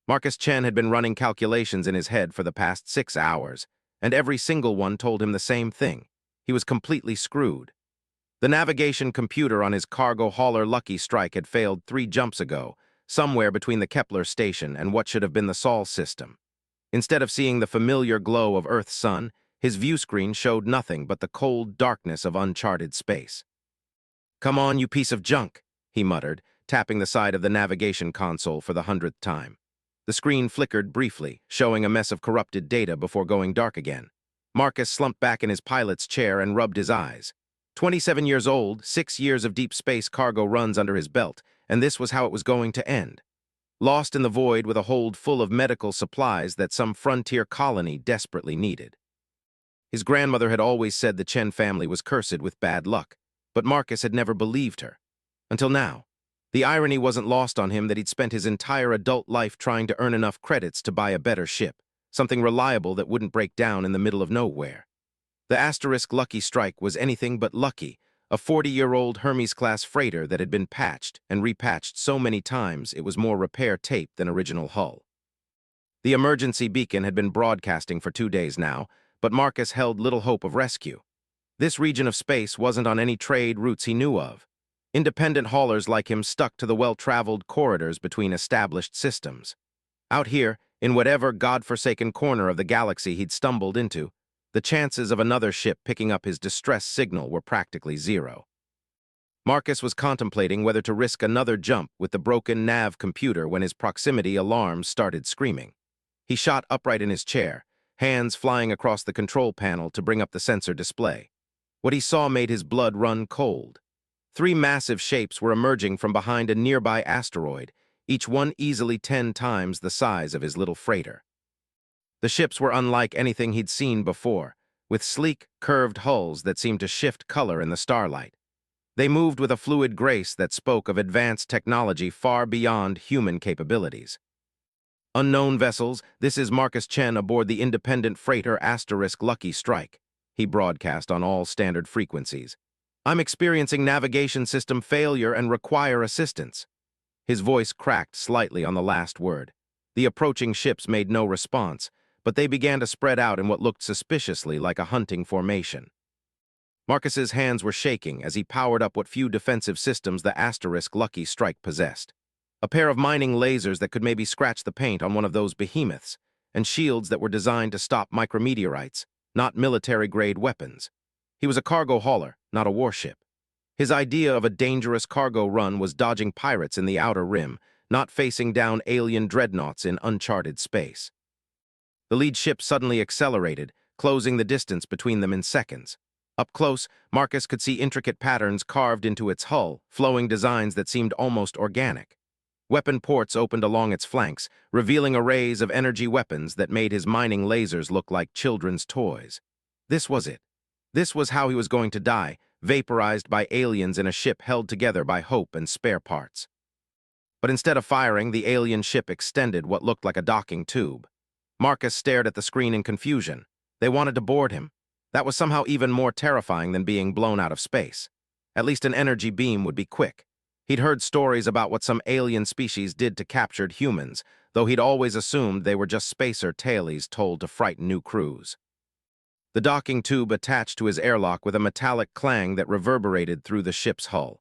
Marcus Chen had been running calculations in his head for the past 6 hours, and every single one told him the same thing. He was completely screwed. The navigation computer on his cargo hauler Lucky Strike had failed 3 jumps ago, somewhere between the Kepler station and what should have been the Sol system. Instead of seeing the familiar glow of Earth's sun, his view screen showed nothing but the cold darkness of uncharted space. "Come on, you piece of junk," he muttered, tapping the side of the navigation console for the 100th time. The screen flickered briefly, showing a mess of corrupted data before going dark again. Marcus slumped back in his pilot's chair and rubbed his eyes. 27 years old, 6 years of deep space cargo runs under his belt, and this was how it was going to end. Lost in the void with a hold full of medical supplies that some frontier colony desperately needed. His grandmother had always said the Chen family was cursed with bad luck, but Marcus had never believed her. Until now. The irony wasn't lost on him that he'd spent his entire adult life trying to earn enough credits to buy a better ship, something reliable that wouldn't break down in the middle of nowhere. The asterisk Lucky Strike was anything but lucky, a 40-year-old Hermes-class freighter that had been patched and repatched so many times it was more repair tape than original hull. The emergency beacon had been broadcasting for 2 days now, but Marcus held little hope of rescue. This region of space wasn't on any trade routes he knew of. Independent haulers like him stuck to the well-traveled corridors between established systems. Out here, in whatever godforsaken corner of the galaxy he'd stumbled into, the chances of another ship picking up his distress signal were practically zero. Marcus was contemplating whether to risk another jump with the broken nav computer when his proximity alarms started screaming. He shot upright in his chair, hands flying across the control panel to bring up the sensor display. What he saw made his blood run cold. 3 massive shapes were emerging from behind a nearby asteroid, each one easily 10 times the size of his little freighter. The ships were unlike anything he'd seen before, with sleek, curved hulls that seemed to shift color in the starlight. They moved with a fluid grace that spoke of advanced technology far beyond human capabilities. "Unknown vessels, this is Marcus Chen aboard the independent freighter asterisk Lucky Strike," he broadcast on all standard frequencies. "I'm experiencing navigation system failure and require assistance." His voice cracked slightly on the last word. The approaching ships made no response, but they began to spread out in what looked suspiciously like a hunting formation. Marcus's hands were shaking as he powered up what few defensive systems the asterisk Lucky Strike possessed. A pair of mining lasers that could maybe scratch the paint on one of those behemoths, and shields that were designed to stop micrometeorites, not military-grade weapons. He was a cargo hauler, not a warship. His idea of a dangerous cargo run was dodging pirates in the Outer Rim, not facing down alien dreadnoughts in uncharted space. The lead ship suddenly accelerated, closing the distance between them in seconds. Up close, Marcus could see intricate patterns carved into its hull, flowing designs that seemed almost organic. Weapon ports opened along its flanks, revealing arrays of energy weapons that made his mining lasers look like children's toys. This was it. This was how he was going to die, vaporized by aliens in a ship held together by hope and spare parts. But instead of firing, the alien ship extended what looked like a docking tube. Marcus stared at the screen in confusion. They wanted to board him. That was somehow even more terrifying than being blown out of space. At least an energy beam would be quick. He'd heard stories about what some alien species did to captured humans, though he'd always assumed they were just spacer tailies told to frighten new crews. The docking tube attached to his airlock with a metallic clang that reverberated through the ship's hull.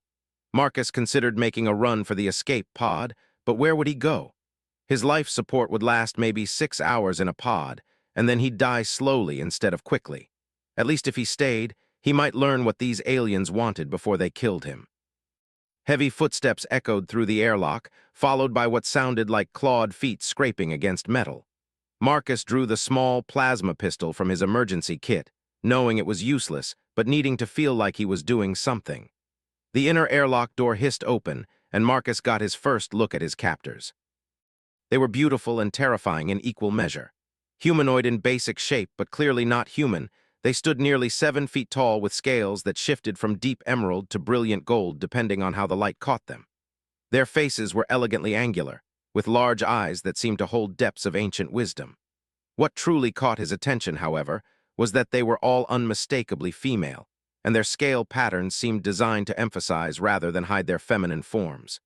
Marcus considered making a run for the escape pod, but where would he go? His life support would last maybe 6 hours in a pod, and then he'd die slowly instead of quickly. At least if he stayed, he might learn what these aliens wanted before they killed him. Heavy footsteps echoed through the airlock, followed by what sounded like clawed feet scraping against metal. Marcus drew the small plasma pistol from his emergency kit, knowing it was useless, but needing to feel like he was doing something. The inner airlock door hissed open, and Marcus got his first look at his captors. They were beautiful and terrifying in equal measure. Humanoid in basic shape, but clearly not human, they stood nearly 7 feet tall with scales that shifted from deep emerald to brilliant gold depending on how the light caught them. Their faces were elegantly angular, with large eyes that seemed to hold depths of ancient wisdom. What truly caught his attention, however, was that they were all unmistakably female, and their scale patterns seemed designed to emphasize rather than hide their feminine forms.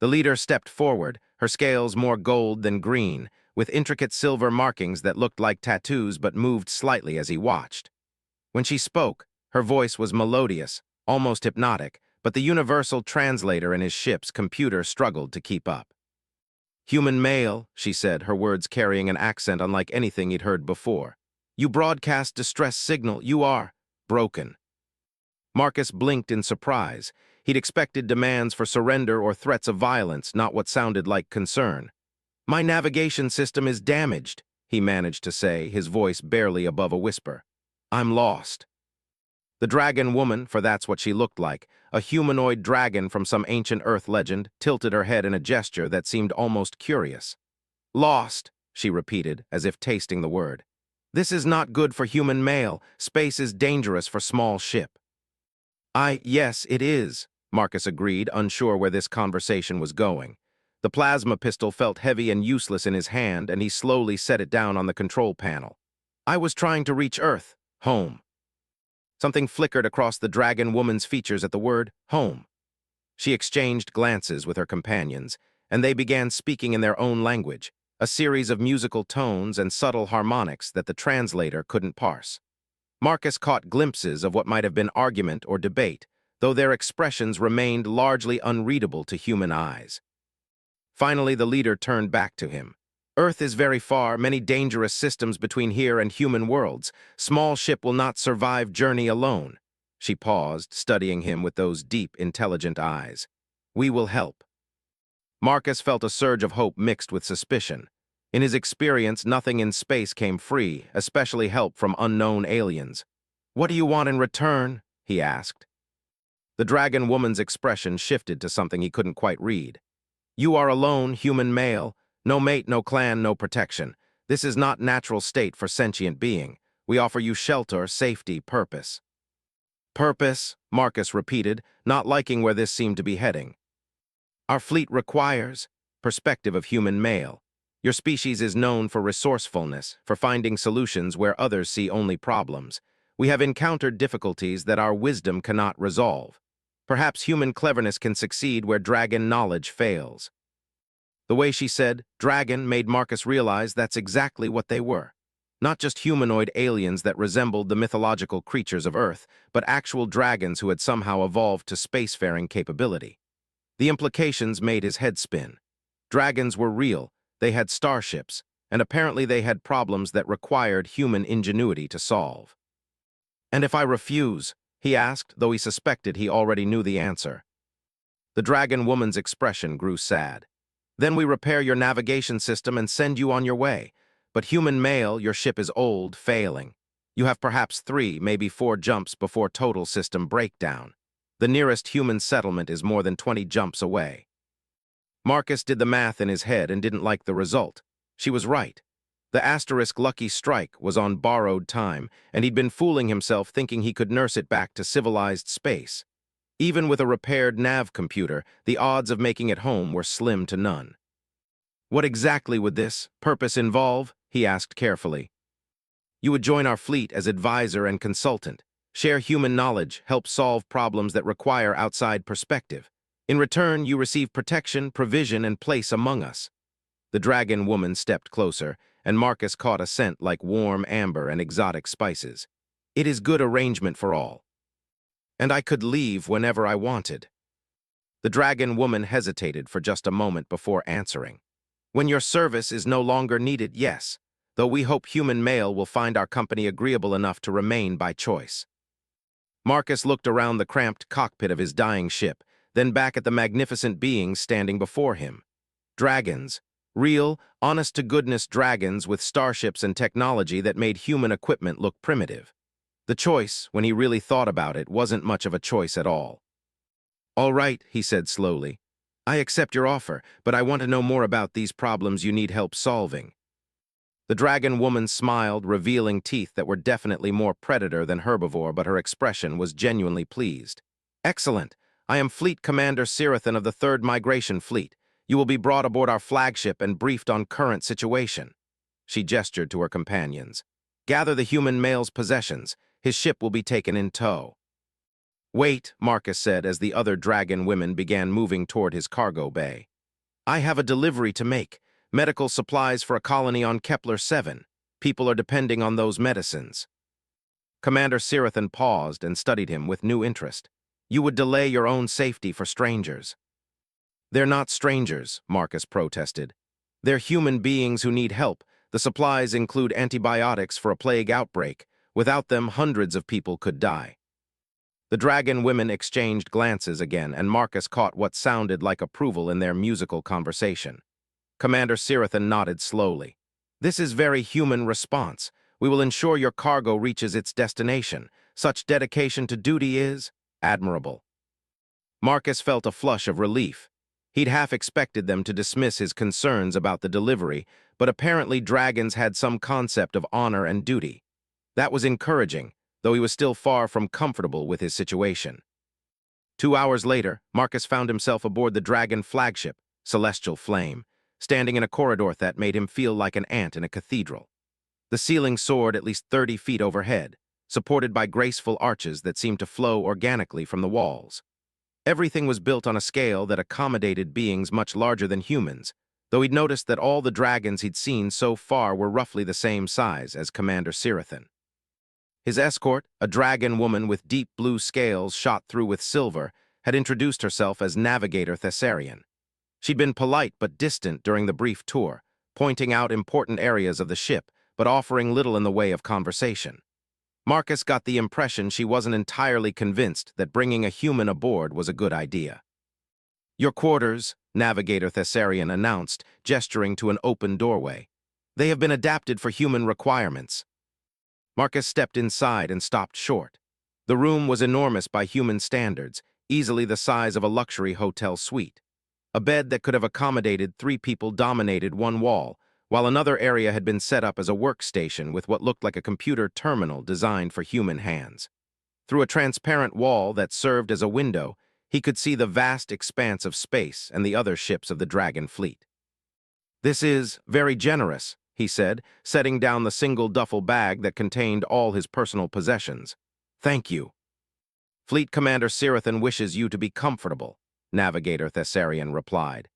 The leader stepped forward, her scales more gold than green, with intricate silver markings that looked like tattoos but moved slightly as he watched. When she spoke, her voice was melodious, almost hypnotic, but the universal translator in his ship's computer struggled to keep up. "Human male," she said, her words carrying an accent unlike anything he'd heard before. "You broadcast distress signal. You are broken." Marcus blinked in surprise. He'd expected demands for surrender or threats of violence, not what sounded like concern. "My navigation system is damaged," he managed to say, his voice barely above a whisper. "I'm lost." The dragon woman, for that's what she looked like, a humanoid dragon from some ancient Earth legend, tilted her head in a gesture that seemed almost curious. "Lost," she repeated, as if tasting the word. "This is not good for human male. Space is dangerous for small ship." Yes, it is," Marcus agreed, unsure where this conversation was going. The plasma pistol felt heavy and useless in his hand, and he slowly set it down on the control panel. "I was trying to reach Earth. Home." Something flickered across the dragon woman's features at the word home. She exchanged glances with her companions, and they began speaking in their own language, a series of musical tones and subtle harmonics that the translator couldn't parse. Marcus caught glimpses of what might have been argument or debate, though their expressions remained largely unreadable to human eyes. Finally, the leader turned back to him. "Earth is very far, many dangerous systems between here and human worlds. Small ship will not survive journey alone." She paused, studying him with those deep, intelligent eyes. "We will help." Marcus felt a surge of hope mixed with suspicion. In his experience, nothing in space came free, especially help from unknown aliens. "What do you want in return?" he asked. The dragon woman's expression shifted to something he couldn't quite read. "You are alone, human male. No mate, no clan, no protection. This is not natural state for sentient being. We offer you shelter, safety, purpose." "Purpose," Marcus repeated, not liking where this seemed to be heading. "Our fleet requires perspective of human male. Your species is known for resourcefulness, for finding solutions where others see only problems. We have encountered difficulties that our wisdom cannot resolve. Perhaps human cleverness can succeed where dragon knowledge fails." The way she said dragon made Marcus realize that's exactly what they were. Not just humanoid aliens that resembled the mythological creatures of Earth, but actual dragons who had somehow evolved to spacefaring capability. The implications made his head spin. Dragons were real, they had starships, and apparently they had problems that required human ingenuity to solve. "And if I refuse?" he asked, though he suspected he already knew the answer. The dragon woman's expression grew sad. "Then we repair your navigation system and send you on your way. But human male, your ship is old, failing. You have perhaps 3, maybe 4 jumps before total system breakdown. The nearest human settlement is more than 20 jumps away." Marcus did the math in his head and didn't like the result. She was right. The asterisk lucky strike was on borrowed time, and he'd been fooling himself thinking he could nurse it back to civilized space. Even with a repaired nav computer, the odds of making it home were slim to none. "What exactly would this purpose involve?" he asked carefully. "You would join our fleet as advisor and consultant, share human knowledge, help solve problems that require outside perspective. In return, you receive protection, provision, and place among us." The dragon woman stepped closer, and Marcus caught a scent like warm amber and exotic spices. "It is good arrangement for all. And I could leave whenever I wanted." The dragon woman hesitated for just a moment before answering. "When your service is no longer needed, yes, though we hope human male will find our company agreeable enough to remain by choice." Marcus looked around the cramped cockpit of his dying ship, then back at the magnificent beings standing before him. Dragons. Real, honest-to-goodness dragons with starships and technology that made human equipment look primitive. The choice, when he really thought about it, wasn't much of a choice at all. "All right," he said slowly. "I accept your offer, but I want to know more about these problems you need help solving." The dragon woman smiled, revealing teeth that were definitely more predator than herbivore, but her expression was genuinely pleased. "Excellent. I am Fleet Commander Sirathan of the 3rd Migration Fleet. You will be brought aboard our flagship and briefed on current situation." She gestured to her companions. "Gather the human male's possessions. His ship will be taken in tow." "Wait," Marcus said as the other dragon women began moving toward his cargo bay. I have a delivery to make. Medical supplies for a colony on Kepler 7. People are depending on those medicines. Commander Sirathan paused and studied him with new interest. You would delay your own safety for strangers. They're not strangers, Marcus protested. They're human beings who need help. The supplies include antibiotics for a plague outbreak. Without them, hundreds of people could die. The dragon women exchanged glances again, and Marcus caught what sounded like approval in their musical conversation. Commander Sirathan nodded slowly. This is very human response. We will ensure your cargo reaches its destination. Such dedication to duty is admirable. Marcus felt a flush of relief. He'd half expected them to dismiss his concerns about the delivery, but apparently dragons had some concept of honor and duty. That was encouraging, though he was still far from comfortable with his situation. 2 hours later, Marcus found himself aboard the dragon flagship, Celestial Flame, standing in a corridor that made him feel like an ant in a cathedral. The ceiling soared at least 30 feet overhead, supported by graceful arches that seemed to flow organically from the walls. Everything was built on a scale that accommodated beings much larger than humans, though he'd noticed that all the dragons he'd seen so far were roughly the same size as Commander Sirathan. His escort, a dragon woman with deep blue scales shot through with silver, had introduced herself as Navigator Thessarian. She'd been polite but distant during the brief tour, pointing out important areas of the ship, but offering little in the way of conversation. Marcus got the impression she wasn't entirely convinced that bringing a human aboard was a good idea. Your quarters, Navigator Thessarian announced, gesturing to an open doorway. They have been adapted for human requirements. Marcus stepped inside and stopped short. The room was enormous by human standards, easily the size of a luxury hotel suite. A bed that could have accommodated 3 people dominated one wall, while another area had been set up as a workstation with what looked like a computer terminal designed for human hands. Through a transparent wall that served as a window, he could see the vast expanse of space and the other ships of the Dragon fleet. This is very generous, he said, setting down the single duffel bag that contained all his personal possessions. Thank you. Fleet Commander Sirathan wishes you to be comfortable, Navigator Thessarian replied.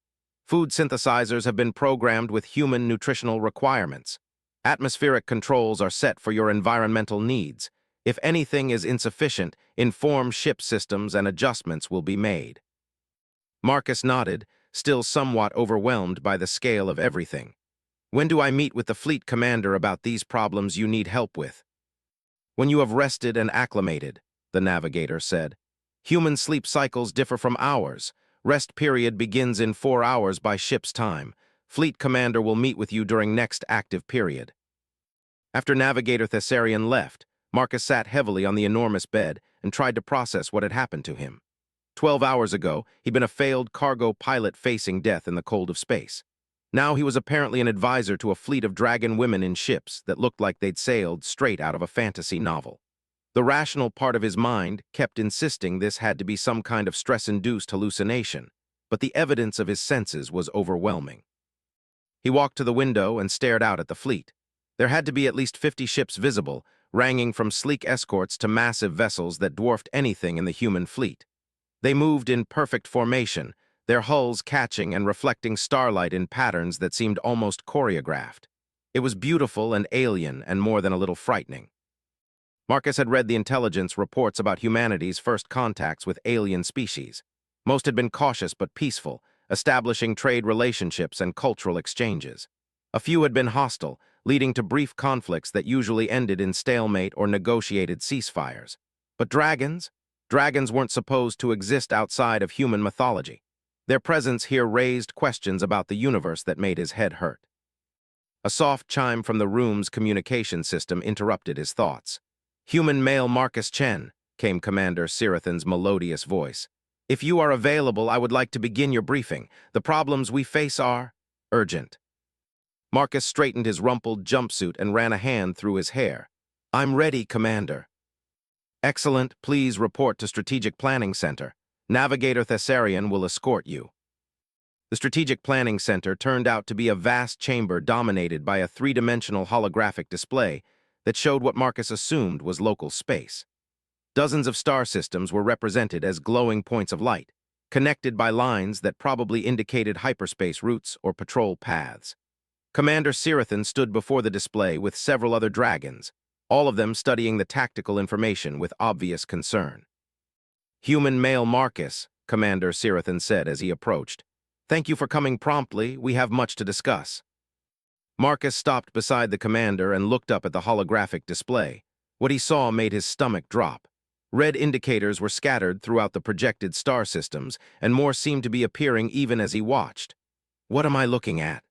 Food synthesizers have been programmed with human nutritional requirements. Atmospheric controls are set for your environmental needs. If anything is insufficient, inform ship systems and adjustments will be made. Marcus nodded, still somewhat overwhelmed by the scale of everything. When do I meet with the fleet commander about these problems you need help with? When you have rested and acclimated, the navigator said. Human sleep cycles differ from ours. Rest period begins in 4 hours by ship's time. Fleet commander will meet with you during next active period. After Navigator Thessarian left, Marcus sat heavily on the enormous bed and tried to process what had happened to him. 12 hours ago, he'd been a failed cargo pilot facing death in the cold of space. Now he was apparently an advisor to a fleet of dragon women in ships that looked like they'd sailed straight out of a fantasy novel. The rational part of his mind kept insisting this had to be some kind of stress-induced hallucination, but the evidence of his senses was overwhelming. He walked to the window and stared out at the fleet. There had to be at least 50 ships visible, ranging from sleek escorts to massive vessels that dwarfed anything in the human fleet. They moved in perfect formation, their hulls catching and reflecting starlight in patterns that seemed almost choreographed. It was beautiful and alien and more than a little frightening. Marcus had read the intelligence reports about humanity's first contacts with alien species. Most had been cautious but peaceful, establishing trade relationships and cultural exchanges. A few had been hostile, leading to brief conflicts that usually ended in stalemate or negotiated ceasefires. But dragons? Dragons weren't supposed to exist outside of human mythology. Their presence here raised questions about the universe that made his head hurt. A soft chime from the room's communication system interrupted his thoughts. Human male Marcus Chen, came Commander Sirathan's melodious voice. If you are available, I would like to begin your briefing. The problems we face are urgent. Marcus straightened his rumpled jumpsuit and ran a hand through his hair. I'm ready, Commander. Excellent. Please report to Strategic Planning Center. Navigator Thessarian will escort you. The Strategic Planning Center turned out to be a vast chamber dominated by a 3-dimensional holographic display that showed what Marcus assumed was local space. Dozens of star systems were represented as glowing points of light, connected by lines that probably indicated hyperspace routes or patrol paths. Commander Sirathan stood before the display with several other dragons, all of them studying the tactical information with obvious concern. "Human male Marcus," Commander Sirathan said as he approached. "Thank you for coming promptly. We have much to discuss." Marcus stopped beside the commander and looked up at the holographic display. What he saw made his stomach drop. Red indicators were scattered throughout the projected star systems, and more seemed to be appearing even as he watched. "What am I looking at?"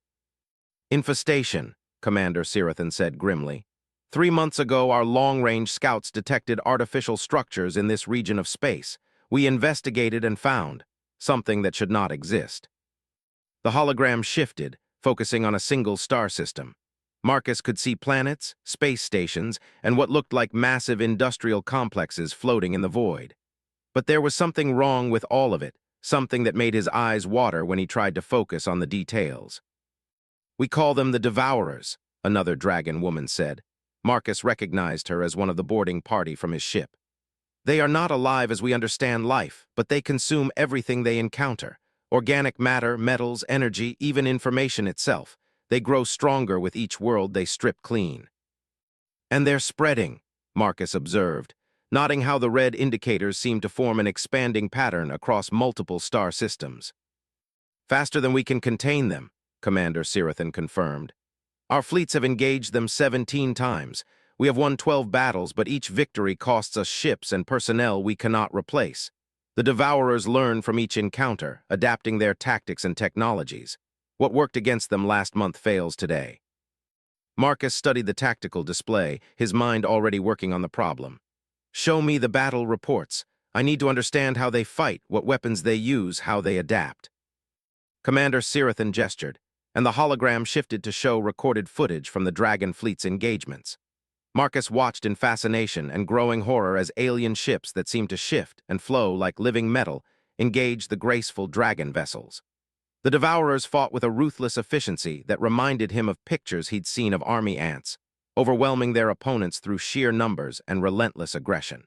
"Infestation," Commander Sirathan said grimly. 3 months ago, our long-range scouts detected artificial structures in this region of space. We investigated and found something that should not exist. The hologram shifted, focusing on a single star system. Marcus could see planets, space stations, and what looked like massive industrial complexes floating in the void. But there was something wrong with all of it, something that made his eyes water when he tried to focus on the details. "We call them the Devourers," another dragon woman said. Marcus recognized her as one of the boarding party from his ship. "They are not alive as we understand life, but they consume everything they encounter. Organic matter, metals, energy, even information itself. They grow stronger with each world they strip clean." "And they're spreading," Marcus observed, noting how the red indicators seemed to form an expanding pattern across multiple star systems. "Faster than we can contain them," Commander Sirathan confirmed. "Our fleets have engaged them 17 times. We have won 12 battles, but each victory costs us ships and personnel we cannot replace. The Devourers learn from each encounter, adapting their tactics and technologies. What worked against them last month fails today." Marcus studied the tactical display, his mind already working on the problem. "Show me the battle reports. I need to understand how they fight, what weapons they use, how they adapt." Commander Sirathan gestured, and the hologram shifted to show recorded footage from the Dragon Fleet's engagements. Marcus watched in fascination and growing horror as alien ships that seemed to shift and flow like living metal engaged the graceful dragon vessels. The Devourers fought with a ruthless efficiency that reminded him of pictures he'd seen of army ants, overwhelming their opponents through sheer numbers and relentless aggression.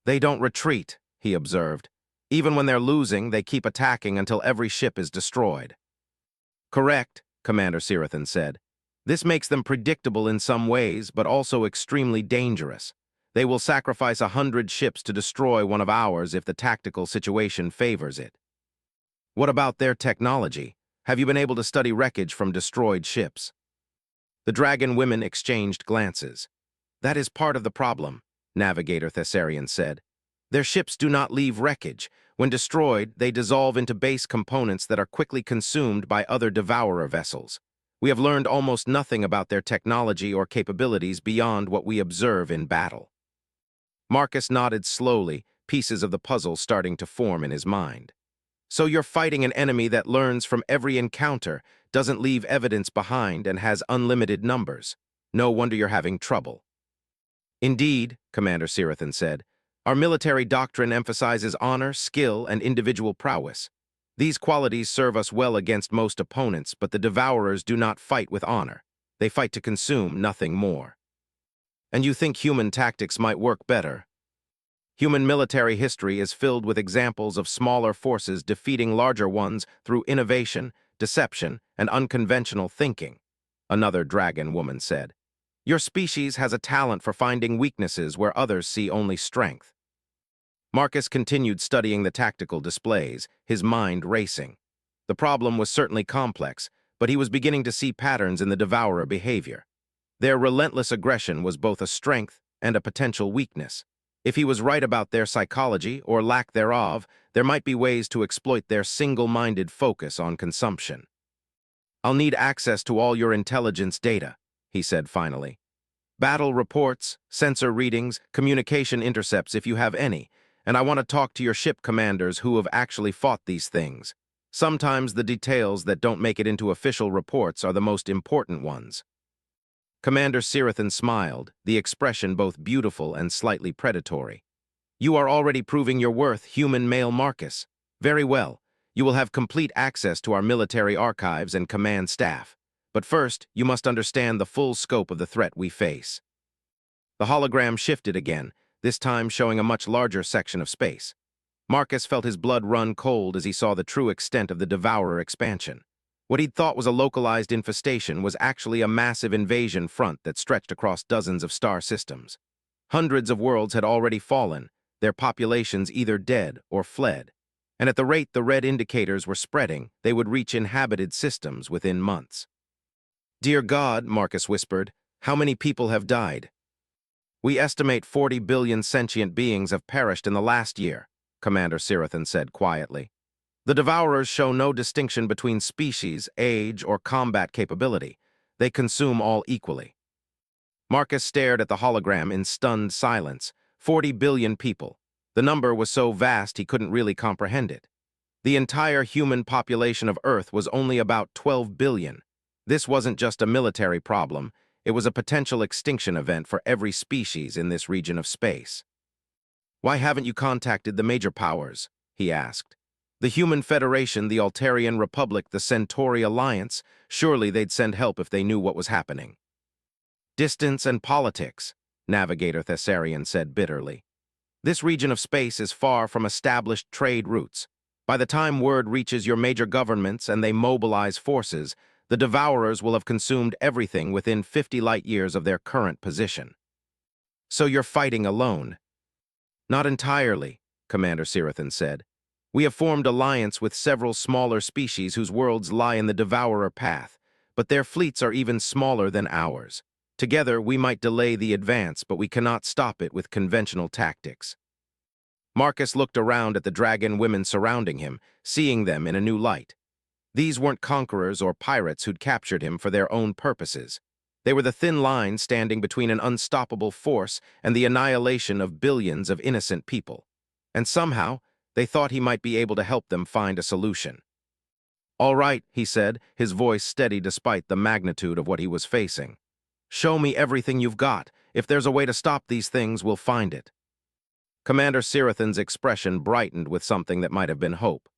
"They don't retreat," he observed. "Even when they're losing, they keep attacking until every ship is destroyed." "Correct," Commander Sirathan said. "This makes them predictable in some ways, but also extremely dangerous. They will sacrifice 100 ships to destroy one of ours if the tactical situation favors it." "What about their technology? Have you been able to study wreckage from destroyed ships?" The dragon women exchanged glances. "That is part of the problem," Navigator Thessarian said. "Their ships do not leave wreckage. When destroyed, they dissolve into base components that are quickly consumed by other Devourer vessels. We have learned almost nothing about their technology or capabilities beyond what we observe in battle." Marcus nodded slowly, pieces of the puzzle starting to form in his mind. "So you're fighting an enemy that learns from every encounter, doesn't leave evidence behind, and has unlimited numbers. No wonder you're having trouble." "Indeed," Commander Sirathan said, "our military doctrine emphasizes honor, skill, and individual prowess. These qualities serve us well against most opponents, but the Devourers do not fight with honor. They fight to consume, nothing more." "And you think human tactics might work better?" "Human military history is filled with examples of smaller forces defeating larger ones through innovation, deception, and unconventional thinking," another dragon woman said. "Your species has a talent for finding weaknesses where others see only strength." Marcus continued studying the tactical displays, his mind racing. The problem was certainly complex, but he was beginning to see patterns in the Devourer behavior. Their relentless aggression was both a strength and a potential weakness. If he was right about their psychology, or lack thereof, there might be ways to exploit their single-minded focus on consumption. "I'll need access to all your intelligence data," he said finally. "Battle reports, sensor readings, communication intercepts if you have any, and I want to talk to your ship commanders who have actually fought these things. Sometimes the details that don't make it into official reports are the most important ones." Commander Sirathan smiled, the expression both beautiful and slightly predatory. "You are already proving your worth, human male Marcus. Very well. You will have complete access to our military archives and command staff. But first, you must understand the full scope of the threat we face." The hologram shifted again, this time showing a much larger section of space. Marcus felt his blood run cold as he saw the true extent of the Devourer expansion. What he'd thought was a localized infestation was actually a massive invasion front that stretched across dozens of star systems. Hundreds of worlds had already fallen, their populations either dead or fled. And at the rate the red indicators were spreading, they would reach inhabited systems within months. "Dear God," Marcus whispered, "how many people have died?" "We estimate 40 billion sentient beings have perished in the last year," Commander Sirathan said quietly. "The Devourers show no distinction between species, age, or combat capability. They consume all equally." Marcus stared at the hologram in stunned silence. 40 billion people. The number was so vast he couldn't really comprehend it. The entire human population of Earth was only about 12 billion. This wasn't just a military problem, it was a potential extinction event for every species in this region of space. "Why haven't you contacted the major powers?" he asked. "The Human Federation, the Altarian Republic, the Centauri Alliance, surely they'd send help if they knew what was happening." "Distance and politics," Navigator Thessarian said bitterly. "This region of space is far from established trade routes. By the time word reaches your major governments and they mobilize forces, the Devourers will have consumed everything within 50 light-years of their current position." "So you're fighting alone?" "Not entirely," Commander Sirathan said. "We have formed alliance with several smaller species whose worlds lie in the Devourer path, but their fleets are even smaller than ours. Together, we might delay the advance, but we cannot stop it with conventional tactics." Marcus looked around at the dragon women surrounding him, seeing them in a new light. These weren't conquerors or pirates who'd captured him for their own purposes. They were the thin line standing between an unstoppable force and the annihilation of billions of innocent people. And somehow, they thought he might be able to help them find a solution. "All right," he said, his voice steady despite the magnitude of what he was facing. "Show me everything you've got. If there's a way to stop these things, we'll find it." Commander Sirathan's expression brightened with something that might have been hope.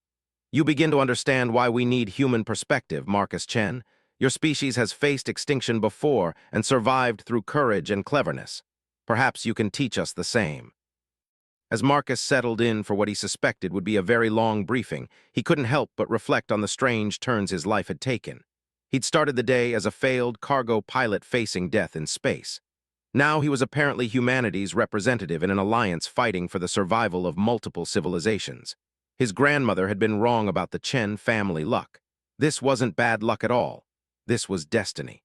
"You begin to understand why we need human perspective, Marcus Chen. Your species has faced extinction before and survived through courage and cleverness. Perhaps you can teach us the same." As Marcus settled in for what he suspected would be a very long briefing, he couldn't help but reflect on the strange turns his life had taken. He'd started the day as a failed cargo pilot facing death in space. Now he was apparently humanity's representative in an alliance fighting for the survival of multiple civilizations. His grandmother had been wrong about the Chen family luck. This wasn't bad luck at all. This was destiny.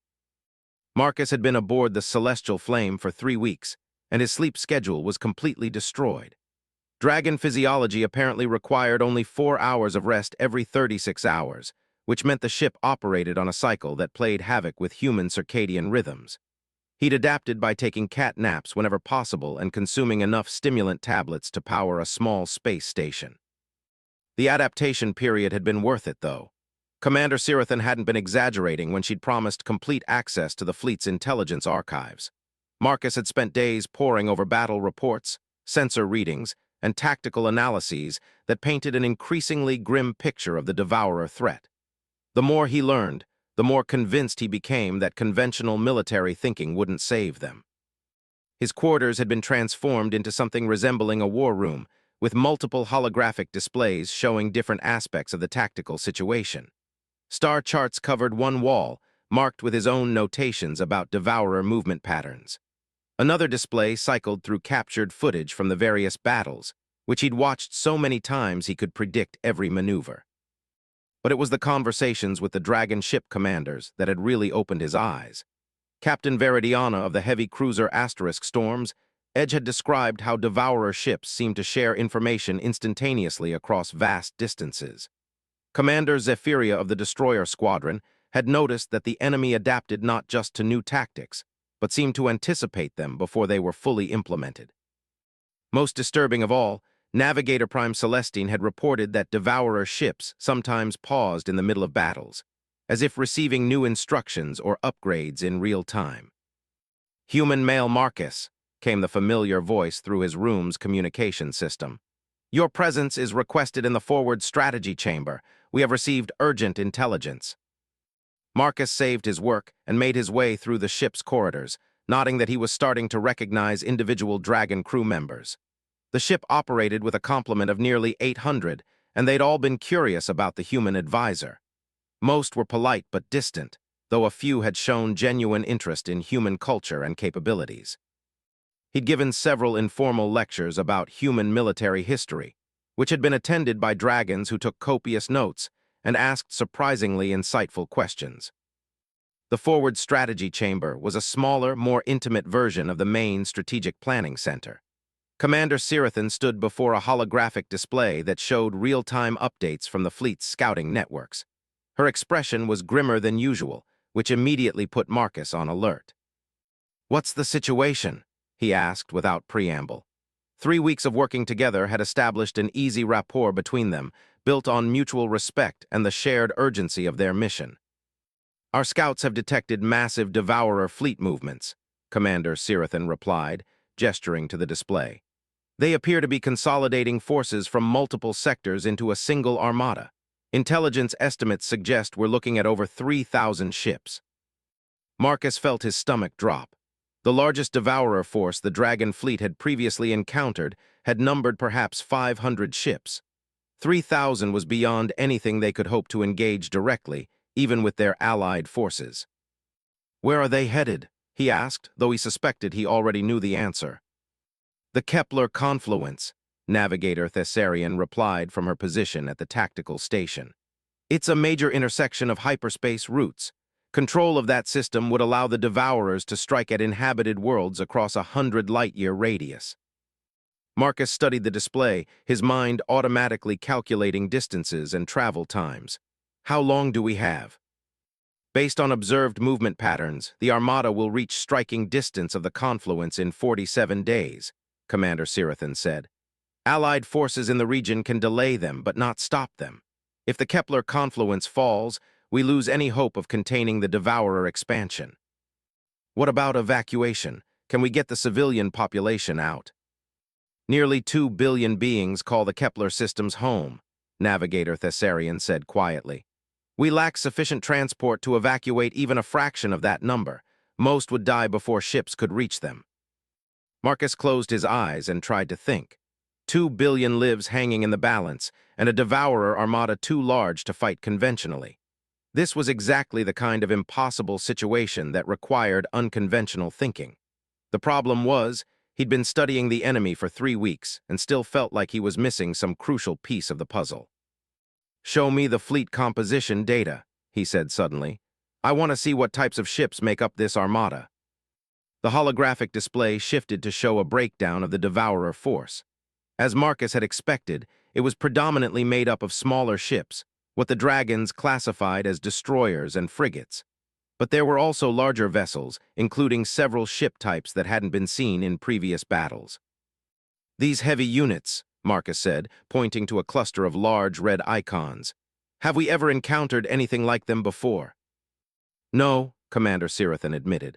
Marcus had been aboard the Celestial Flame for 3 weeks, and his sleep schedule was completely destroyed. Dragon physiology apparently required only 4 hours of rest every 36 hours, which meant the ship operated on a cycle that played havoc with human circadian rhythms. He'd adapted by taking cat naps whenever possible and consuming enough stimulant tablets to power a small space station. The adaptation period had been worth it, though. Commander Sirathan hadn't been exaggerating when she'd promised complete access to the fleet's intelligence archives. Marcus had spent days poring over battle reports, sensor readings, and tactical analyses that painted an increasingly grim picture of the Devourer threat. The more he learned, the more convinced he became that conventional military thinking wouldn't save them. His quarters had been transformed into something resembling a war room, with multiple holographic displays showing different aspects of the tactical situation. Star charts covered one wall, marked with his own notations about Devourer movement patterns. Another display cycled through captured footage from the various battles, which he'd watched so many times he could predict every maneuver. But it was the conversations with the Dragon ship commanders that had really opened his eyes. Captain Veridiana of the heavy cruiser Asterisk Storms, Edge had described how Devourer ships seemed to share information instantaneously across vast distances. Commander Zephyria of the Destroyer Squadron had noticed that the enemy adapted not just to new tactics, but seemed to anticipate them before they were fully implemented. Most disturbing of all, Navigator Prime Celestine had reported that Devourer ships sometimes paused in the middle of battles, as if receiving new instructions or upgrades in real time. "Human male Marcus," came the familiar voice through his room's communication system. "Your presence is requested in the forward strategy chamber. We have received urgent intelligence." Marcus saved his work and made his way through the ship's corridors, nodding that he was starting to recognize individual Dragon crew members. The ship operated with a complement of nearly 800, and they'd all been curious about the human advisor. Most were polite but distant, though a few had shown genuine interest in human culture and capabilities. He'd given several informal lectures about human military history, which had been attended by dragons who took copious notes and asked surprisingly insightful questions. The Forward Strategy Chamber was a smaller, more intimate version of the main strategic planning center. Commander Sirathan stood before a holographic display that showed real-time updates from the fleet's scouting networks. Her expression was grimmer than usual, which immediately put Marcus on alert. "What's the situation?" he asked without preamble. 3 weeks of working together had established an easy rapport between them, built on mutual respect and the shared urgency of their mission. "Our scouts have detected massive Devourer fleet movements," Commander Sirathan replied, gesturing to the display. "They appear to be consolidating forces from multiple sectors into a single armada. Intelligence estimates suggest we're looking at over 3,000 ships." Marcus felt his stomach drop. The largest Devourer force the Dragon fleet had previously encountered had numbered perhaps 500 ships. 3,000 was beyond anything they could hope to engage directly, even with their allied forces. "Where are they headed?" he asked, though he suspected he already knew the answer. "The Kepler Confluence," Navigator Thessarian replied from her position at the tactical station. "It's a major intersection of hyperspace routes. Control of that system would allow the Devourers to strike at inhabited worlds across 100 light-year radius." Marcus studied the display, his mind automatically calculating distances and travel times. "How long do we have?" "Based on observed movement patterns, the Armada will reach striking distance of the confluence in 47 days, Commander Sirathan said. "Allied forces in the region can delay them, but not stop them. If the Kepler confluence falls, we lose any hope of containing the Devourer expansion." "What about evacuation? Can we get the civilian population out?" "Nearly 2 billion beings call the Kepler systems home," Navigator Thessarian said quietly. "We lack sufficient transport to evacuate even a fraction of that number. Most would die before ships could reach them." Marcus closed his eyes and tried to think. 2 billion lives hanging in the balance, and a Devourer armada too large to fight conventionally. This was exactly the kind of impossible situation that required unconventional thinking. The problem was, he'd been studying the enemy for 3 weeks and still felt like he was missing some crucial piece of the puzzle. "Show me the fleet composition data," he said suddenly. "I want to see what types of ships make up this armada." The holographic display shifted to show a breakdown of the Devourer force. As Marcus had expected, it was predominantly made up of smaller ships, what the Dragons classified as destroyers and frigates. But there were also larger vessels, including several ship types that hadn't been seen in previous battles. "These heavy units," Marcus said, pointing to a cluster of large red icons. "Have we ever encountered anything like them before?" "No," Commander Sirathan admitted.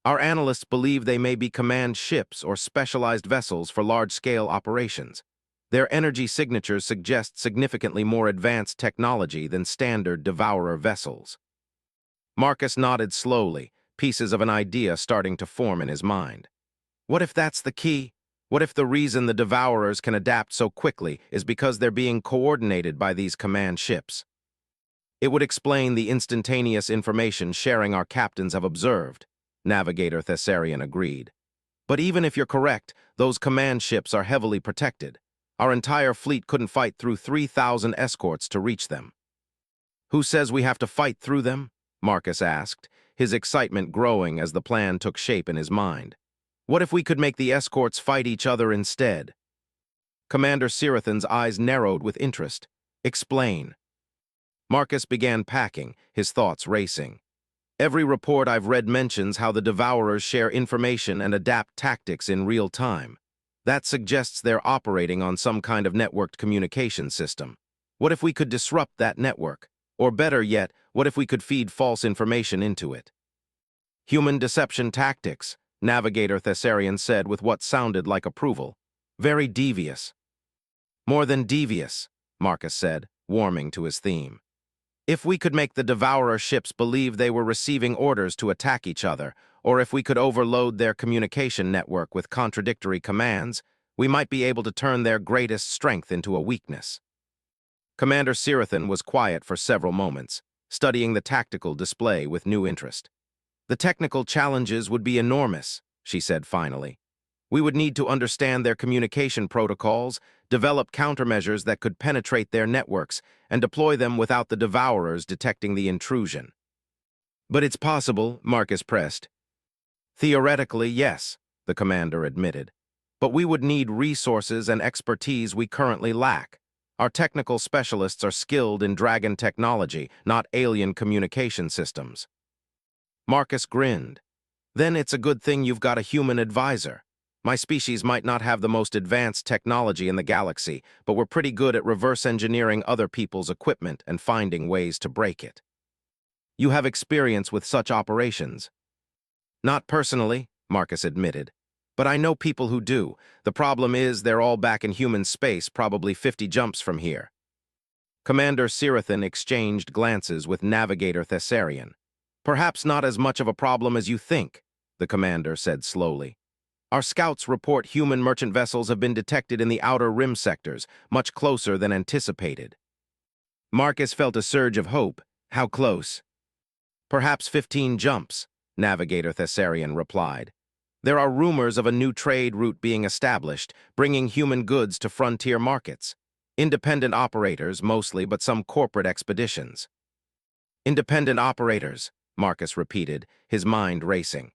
"Our analysts believe they may be command ships or specialized vessels for large-scale operations. Their energy signatures suggest significantly more advanced technology than standard Devourer vessels." Marcus nodded slowly, pieces of an idea starting to form in his mind. What if that's the key? What if the reason the Devourers can adapt so quickly is because they're being coordinated by these command ships? "It would explain the instantaneous information sharing our captains have observed," Navigator Thessarian agreed. "But even if you're correct, those command ships are heavily protected. Our entire fleet couldn't fight through 3,000 escorts to reach them." "Who says we have to fight through them?" Marcus asked, his excitement growing as the plan took shape in his mind. "What if we could make the escorts fight each other instead?" Commander Sirathan's eyes narrowed with interest. "Explain." Marcus began packing, his thoughts racing. "Every report I've read mentions how the Devourers share information and adapt tactics in real time. That suggests they're operating on some kind of networked communication system. What if we could disrupt that network? Or better yet, what if we could feed false information into it?" "Human deception tactics," Navigator Thessarian said with what sounded like approval. "Very devious." "More than devious," Marcus said, warming to his theme. "If we could make the Devourer ships believe they were receiving orders to attack each other, or if we could overload their communication network with contradictory commands, We might be able to turn their greatest strength into a weakness. Commander Sirathan was quiet for several moments, studying the tactical display with new interest. The technical challenges would be enormous, she said finally. We would need to understand their communication protocols, develop countermeasures that could penetrate their networks, and deploy them without the devourers detecting the intrusion. But it's possible, Marcus pressed. Theoretically, yes, the commander admitted. But we would need resources and expertise we currently lack. Our technical specialists are skilled in dragon technology, not alien communication systems. Marcus grinned. Then it's a good thing you've got a human advisor. My species might not have the most advanced technology in the galaxy, but we're pretty good at reverse engineering other people's equipment and finding ways to break it. You have experience with such operations. Not personally, Marcus admitted. But I know people who do. The problem is they're all back in human space, probably 50 jumps from here. Commander Sirathan exchanged glances with Navigator Thessarian. Perhaps not as much of a problem as you think, the commander said slowly. Our scouts report human merchant vessels have been detected in the outer rim sectors, much closer than anticipated. Marcus felt a surge of hope. How close? Perhaps 15 jumps, Navigator Thessarian replied. There are rumors of a new trade route being established, bringing human goods to frontier markets. Independent operators, mostly, but some corporate expeditions. Independent operators, Marcus repeated, his mind racing.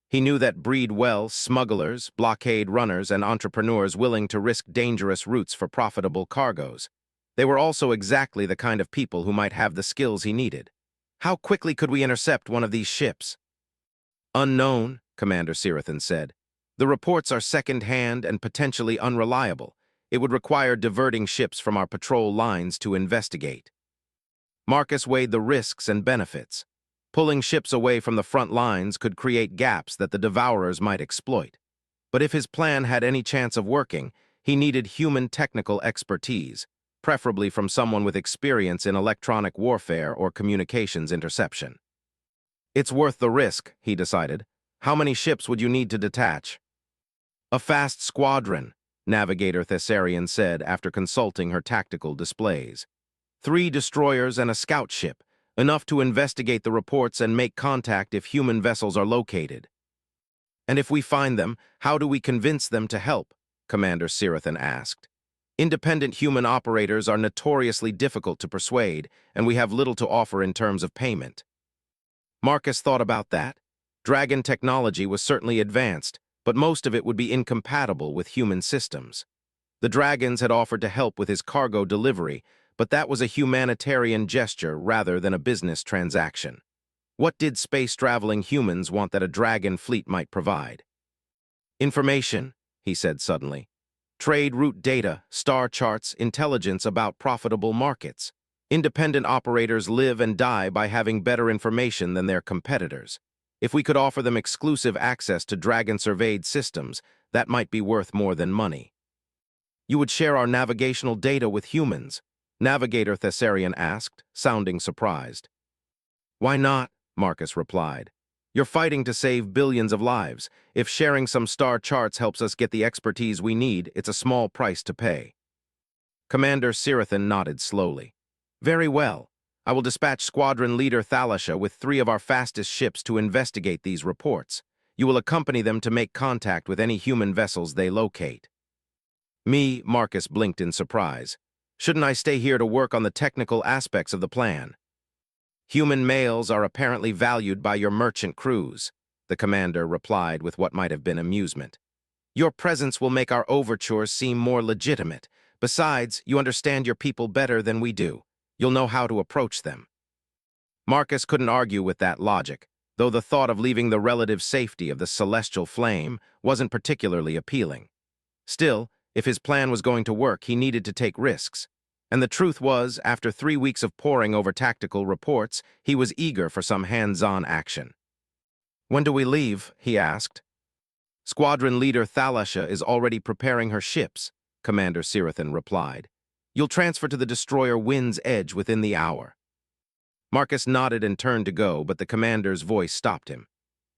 He knew that breed well smugglers, blockade runners, and entrepreneurs willing to risk dangerous routes for profitable cargoes. They were also exactly the kind of people who might have the skills he needed. How quickly could we intercept one of these ships? Unknown, Commander Sirathan said. The reports are second-hand and potentially unreliable. It would require diverting ships from our patrol lines to investigate. Marcus weighed the risks and benefits. Pulling ships away from the front lines could create gaps that the devourers might exploit. But if his plan had any chance of working, he needed human technical expertise, preferably from someone with experience in electronic warfare or communications interception. It's worth the risk, he decided. How many ships would you need to detach? A fast squadron, Navigator Thessarian said after consulting her tactical displays. 3 destroyers and a scout ship, enough to investigate the reports and make contact if human vessels are located. And if we find them, how do we convince them to help? Commander Sirathan asked. Independent human operators are notoriously difficult to persuade, and we have little to offer in terms of payment. Marcus thought about that. Dragon technology was certainly advanced, but most of it would be incompatible with human systems. The dragons had offered to help with his cargo delivery, but that was a humanitarian gesture rather than a business transaction. What did space-traveling humans want that a dragon fleet might provide? Information, he said suddenly. Trade route data, star charts, intelligence about profitable markets. Independent operators live and die by having better information than their competitors. If we could offer them exclusive access to dragon-surveyed systems, that might be worth more than money. You would share our navigational data with humans, Navigator Thessarian asked, sounding surprised. Why not? Marcus replied. You're fighting to save billions of lives. If sharing some star charts helps us get the expertise we need, it's a small price to pay. Commander Sirathan nodded slowly. Very well. I will dispatch Squadron Leader Thalasha with 3 of our fastest ships to investigate these reports. You will accompany them to make contact with any human vessels they locate. Me, Marcus blinked in surprise. Shouldn't I stay here to work on the technical aspects of the plan? Human males are apparently valued by your merchant crews, the commander replied with what might have been amusement. Your presence will make our overtures seem more legitimate. Besides, you understand your people better than we do. You'll know how to approach them. Marcus couldn't argue with that logic, though the thought of leaving the relative safety of the celestial flame wasn't particularly appealing. Still, if his plan was going to work, he needed to take risks. And the truth was, after 3 weeks of poring over tactical reports, he was eager for some hands-on action. When do we leave? He asked. Squadron Leader Thalasha is already preparing her ships, Commander Sirathan replied. You'll transfer to the destroyer Wind's Edge within the hour. Marcus nodded and turned to go, but the commander's voice stopped him.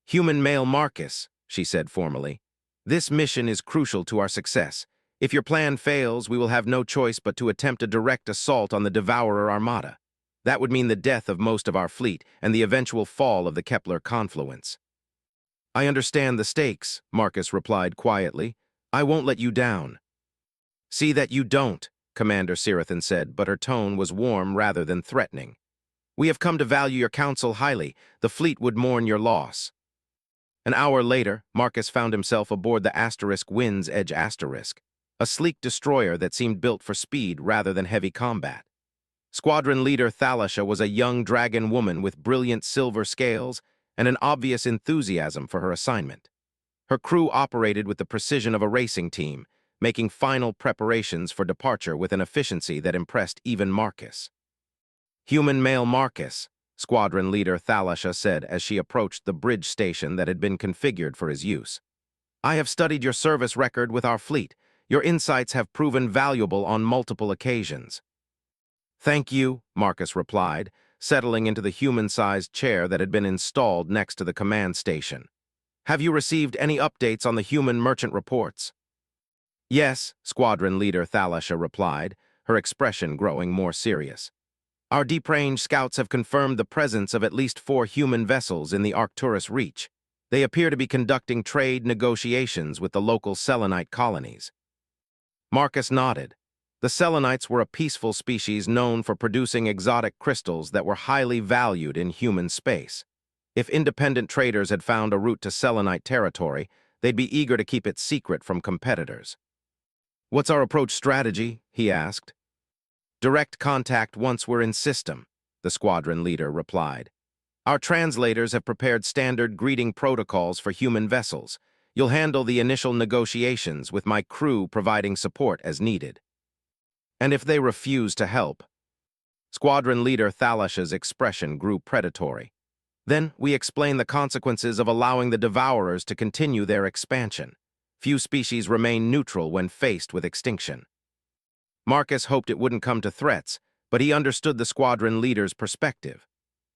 Human male Marcus, she said formally. This mission is crucial to our success. If your plan fails, we will have no choice but to attempt a direct assault on the Devourer Armada. That would mean the death of most of our fleet and the eventual fall of the Kepler confluence. I understand the stakes, Marcus replied quietly. I won't let you down. See that you don't, Commander Sirathan said, but her tone was warm rather than threatening. We have come to value your counsel highly. The fleet would mourn your loss. An hour later, Marcus found himself aboard the Wind's Edge Asterisk, a sleek destroyer that seemed built for speed rather than heavy combat. Squadron leader Thalasha was a young dragon woman with brilliant silver scales and an obvious enthusiasm for her assignment. Her crew operated with the precision of a racing team, making final preparations for departure with an efficiency that impressed even Marcus. Human male Marcus, Squadron leader Thalasha said as she approached the bridge station that had been configured for his use. I have studied your service record with our fleet. Your insights have proven valuable on multiple occasions. Thank you, Marcus replied, settling into the human-sized chair that had been installed next to the command station. Have you received any updates on the human merchant reports? Yes, Squadron leader Thalasha replied, her expression growing more serious. Our deep-range scouts have confirmed the presence of at least 4 human vessels in the Arcturus Reach. They appear to be conducting trade negotiations with the local Selenite colonies. Marcus nodded. The Selenites were a peaceful species known for producing exotic crystals that were highly valued in human space. If independent traders had found a route to Selenite territory, they'd be eager to keep it secret from competitors. What's our approach strategy? He asked. Direct contact once we're in system, the squadron leader replied. Our translators have prepared standard greeting protocols for human vessels. You'll handle the initial negotiations with my crew providing support as needed. And if they refuse to help? Squadron leader Thalasha's expression grew predatory. Then we explain the consequences of allowing the Devourers to continue their expansion. Few species remain neutral when faced with extinction. Marcus hoped it wouldn't come to threats, but he understood the squadron leader's perspective.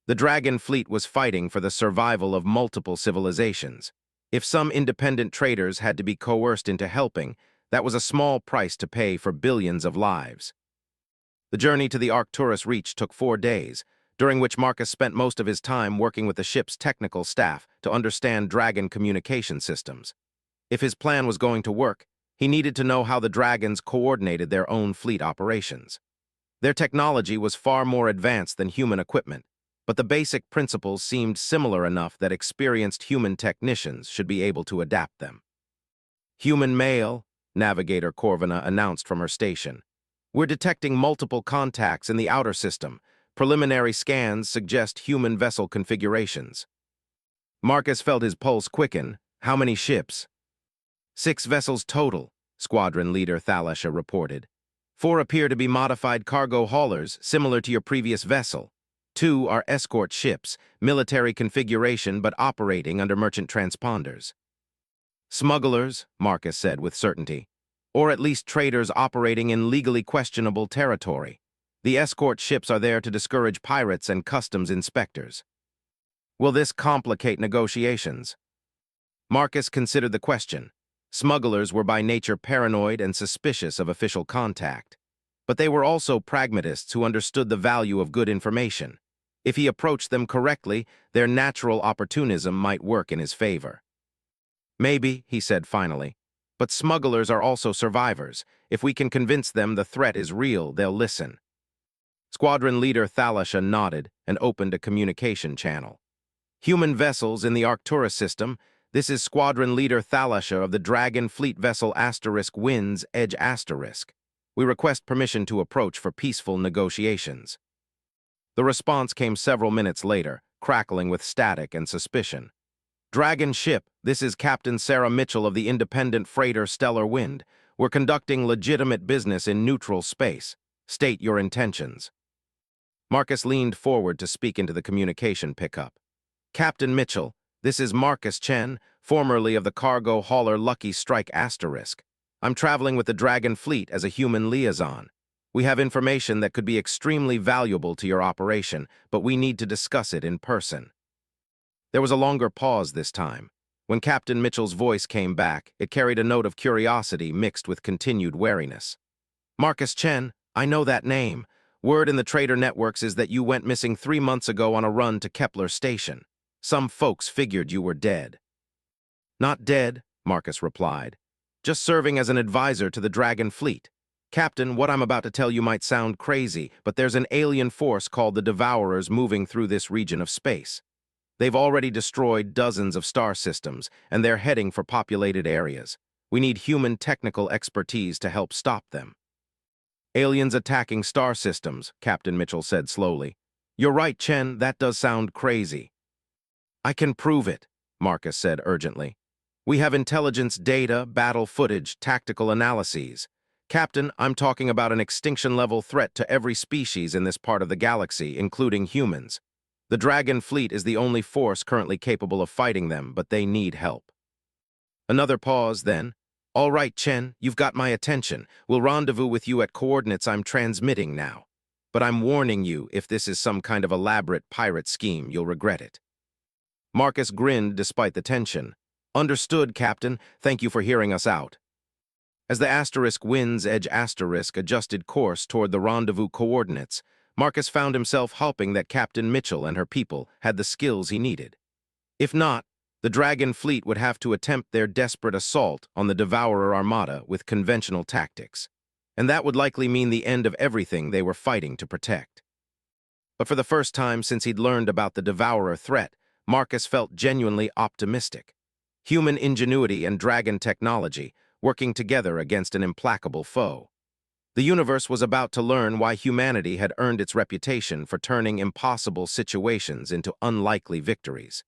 The Dragon fleet was fighting for the survival of multiple civilizations. If some independent traders had to be coerced into helping, that was a small price to pay for billions of lives. The journey to the Arcturus Reach took 4 days, during which Marcus spent most of his time working with the ship's technical staff to understand Dragon communication systems. If his plan was going to work, he needed to know how the Dragons coordinated their own fleet operations. Their technology was far more advanced than human equipment, but the basic principles seemed similar enough that experienced human technicians should be able to adapt them. Human male, Navigator Corvina announced from her station. We're detecting multiple contacts in the outer system. Preliminary scans suggest human vessel configurations. Marcus felt his pulse quicken. How many ships? 6 vessels total, Squadron leader Thalasha reported. 4 appear to be modified cargo haulers, similar to your previous vessel. 2 are escort ships, military configuration but operating under merchant transponders. Smugglers, Marcus said with certainty, or at least traders operating in legally questionable territory. The escort ships are there to discourage pirates and customs inspectors. Will this complicate negotiations? Marcus considered the question. Smugglers were by nature paranoid and suspicious of official contact. But they were also pragmatists who understood the value of good information. If he approached them correctly, their natural opportunism might work in his favor. Maybe, he said finally, but smugglers are also survivors. If we can convince them the threat is real, they'll listen. Squadron leader Thalasha nodded and opened a communication channel. Human vessels in the Arcturus system. This is Squadron leader Thalasha of the Dragon fleet vessel Wind's Edge Asterisk. We request permission to approach for peaceful negotiations. The response came several minutes later, crackling with static and suspicion. Dragon ship, this is Captain Sarah Mitchell of the independent freighter Stellar Wind. We're conducting legitimate business in neutral space. State your intentions. Marcus leaned forward to speak into the communication pickup. Captain Mitchell, this is Marcus Chen, formerly of the cargo hauler Lucky Strike Asterisk. I'm traveling with the Dragon fleet as a human liaison. We have information that could be extremely valuable to your operation, but we need to discuss it in person. There was a longer pause this time. When Captain Mitchell's voice came back, it carried a note of curiosity mixed with continued wariness. Marcus Chen, I know that name. Word in the trader networks is that you went missing 3 months ago on a run to Kepler Station. Some folks figured you were dead. Not dead, Marcus replied. Just serving as an advisor to the Dragon Fleet. Captain, what I'm about to tell you might sound crazy, but there's an alien force called the Devourers moving through this region of space. They've already destroyed dozens of star systems, and they're heading for populated areas. We need human technical expertise to help stop them. Aliens attacking star systems, Captain Mitchell said slowly. You're right, Chen, that does sound crazy. I can prove it, Marcus said urgently. We have intelligence data, battle footage, tactical analyses. Captain, I'm talking about an extinction-level threat to every species in this part of the galaxy, including humans. The Dragon Fleet is the only force currently capable of fighting them, but they need help. Another pause, then. All right, Chen, you've got my attention. We'll rendezvous with you at coordinates I'm transmitting now. But I'm warning you, if this is some kind of elaborate pirate scheme, you'll regret it. Marcus grinned despite the tension. Understood, Captain. Thank you for hearing us out. As the asterisk Wind's Edge asterisk adjusted course toward the rendezvous coordinates, Marcus found himself hoping that Captain Mitchell and her people had the skills he needed. If not, the Dragon Fleet would have to attempt their desperate assault on the Devourer Armada with conventional tactics, and that would likely mean the end of everything they were fighting to protect. But for the first time since he'd learned about the Devourer threat, Marcus felt genuinely optimistic. Human ingenuity and dragon technology working together against an implacable foe. The universe was about to learn why humanity had earned its reputation for turning impossible situations into unlikely victories.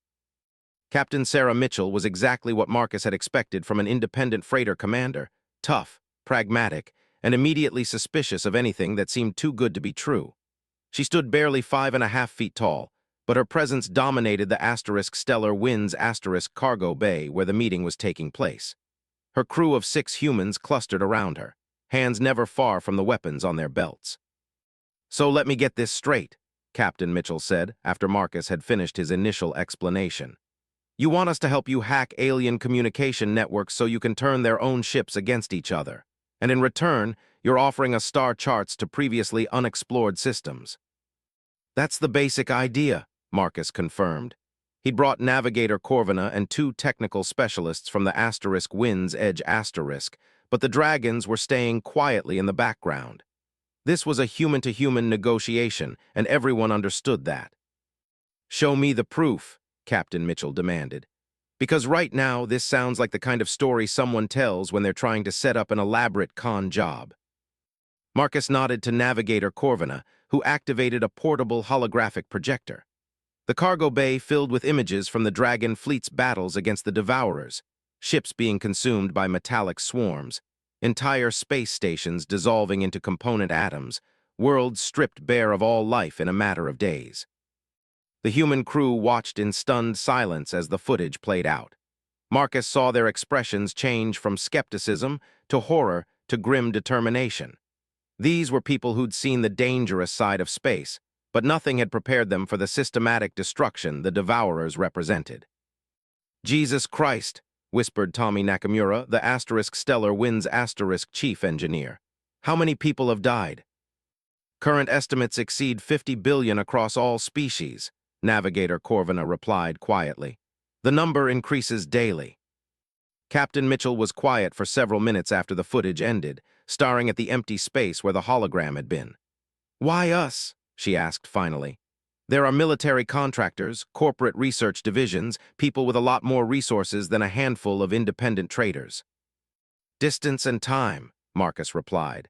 Captain Sarah Mitchell was exactly what Marcus had expected from an independent freighter commander, tough, pragmatic, and immediately suspicious of anything that seemed too good to be true. She stood barely 5.5 feet tall, but her presence dominated the asterisk Stellar Winds asterisk cargo bay where the meeting was taking place. Her crew of 6 humans clustered around her, hands never far from the weapons on their belts. So let me get this straight, Captain Mitchell said after Marcus had finished his initial explanation. You want us to help you hack alien communication networks so you can turn their own ships against each other, and in return, you're offering us star charts to previously unexplored systems. That's the basic idea, Marcus confirmed. He'd brought Navigator Corvina and 2 technical specialists from the asterisk Wind's Edge asterisk, but the dragons were staying quietly in the background. This was a human-to-human negotiation, and everyone understood that. Show me the proof, Captain Mitchell demanded. Because right now, this sounds like the kind of story someone tells when they're trying to set up an elaborate con job. Marcus nodded to Navigator Corvina, who activated a portable holographic projector. The cargo bay filled with images from the Dragon Fleet's battles against the Devourers, ships being consumed by metallic swarms, entire space stations dissolving into component atoms, worlds stripped bare of all life in a matter of days. The human crew watched in stunned silence as the footage played out. Marcus saw their expressions change from skepticism to horror to grim determination. These were people who'd seen the dangerous side of space, but nothing had prepared them for the systematic destruction the Devourers represented. Jesus Christ, whispered Tommy Nakamura, the asterisk Stellar Winds asterisk chief engineer. How many people have died? Current estimates exceed 50 billion across all species, Navigator Corvina replied quietly. The number increases daily. Captain Mitchell was quiet for several minutes after the footage ended, staring at the empty space where the hologram had been. Why us? She asked finally. There are military contractors, corporate research divisions, people with a lot more resources than a handful of independent traders. Distance and time, Marcus replied.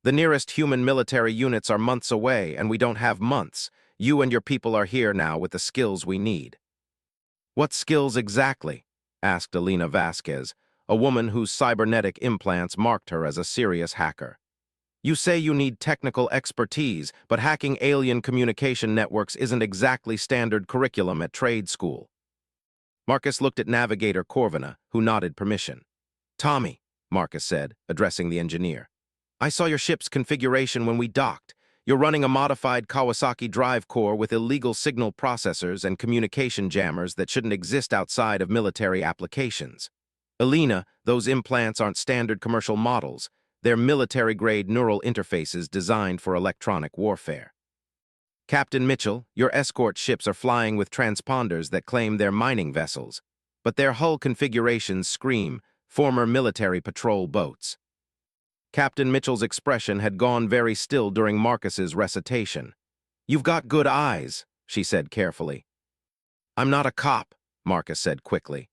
The nearest human military units are months away, and we don't have months. You and your people are here now with the skills we need. What skills exactly? Asked Alina Vasquez, a woman whose cybernetic implants marked her as a serious hacker. You say you need technical expertise, but hacking alien communication networks isn't exactly standard curriculum at trade school. Marcus looked at Navigator Corvina, who nodded permission. Tommy, Marcus said, addressing the engineer. I saw your ship's configuration when we docked. You're running a modified Kawasaki drive core with illegal signal processors and communication jammers that shouldn't exist outside of military applications. Alina, those implants aren't standard commercial models. They're military-grade neural interfaces designed for electronic warfare. Captain Mitchell, your escort ships are flying with transponders that claim they're mining vessels, but their hull configurations scream former military patrol boats. Captain Mitchell's expression had gone very still during Marcus's recitation. "You've got good eyes," she said carefully. "I'm not a cop," Marcus said quickly.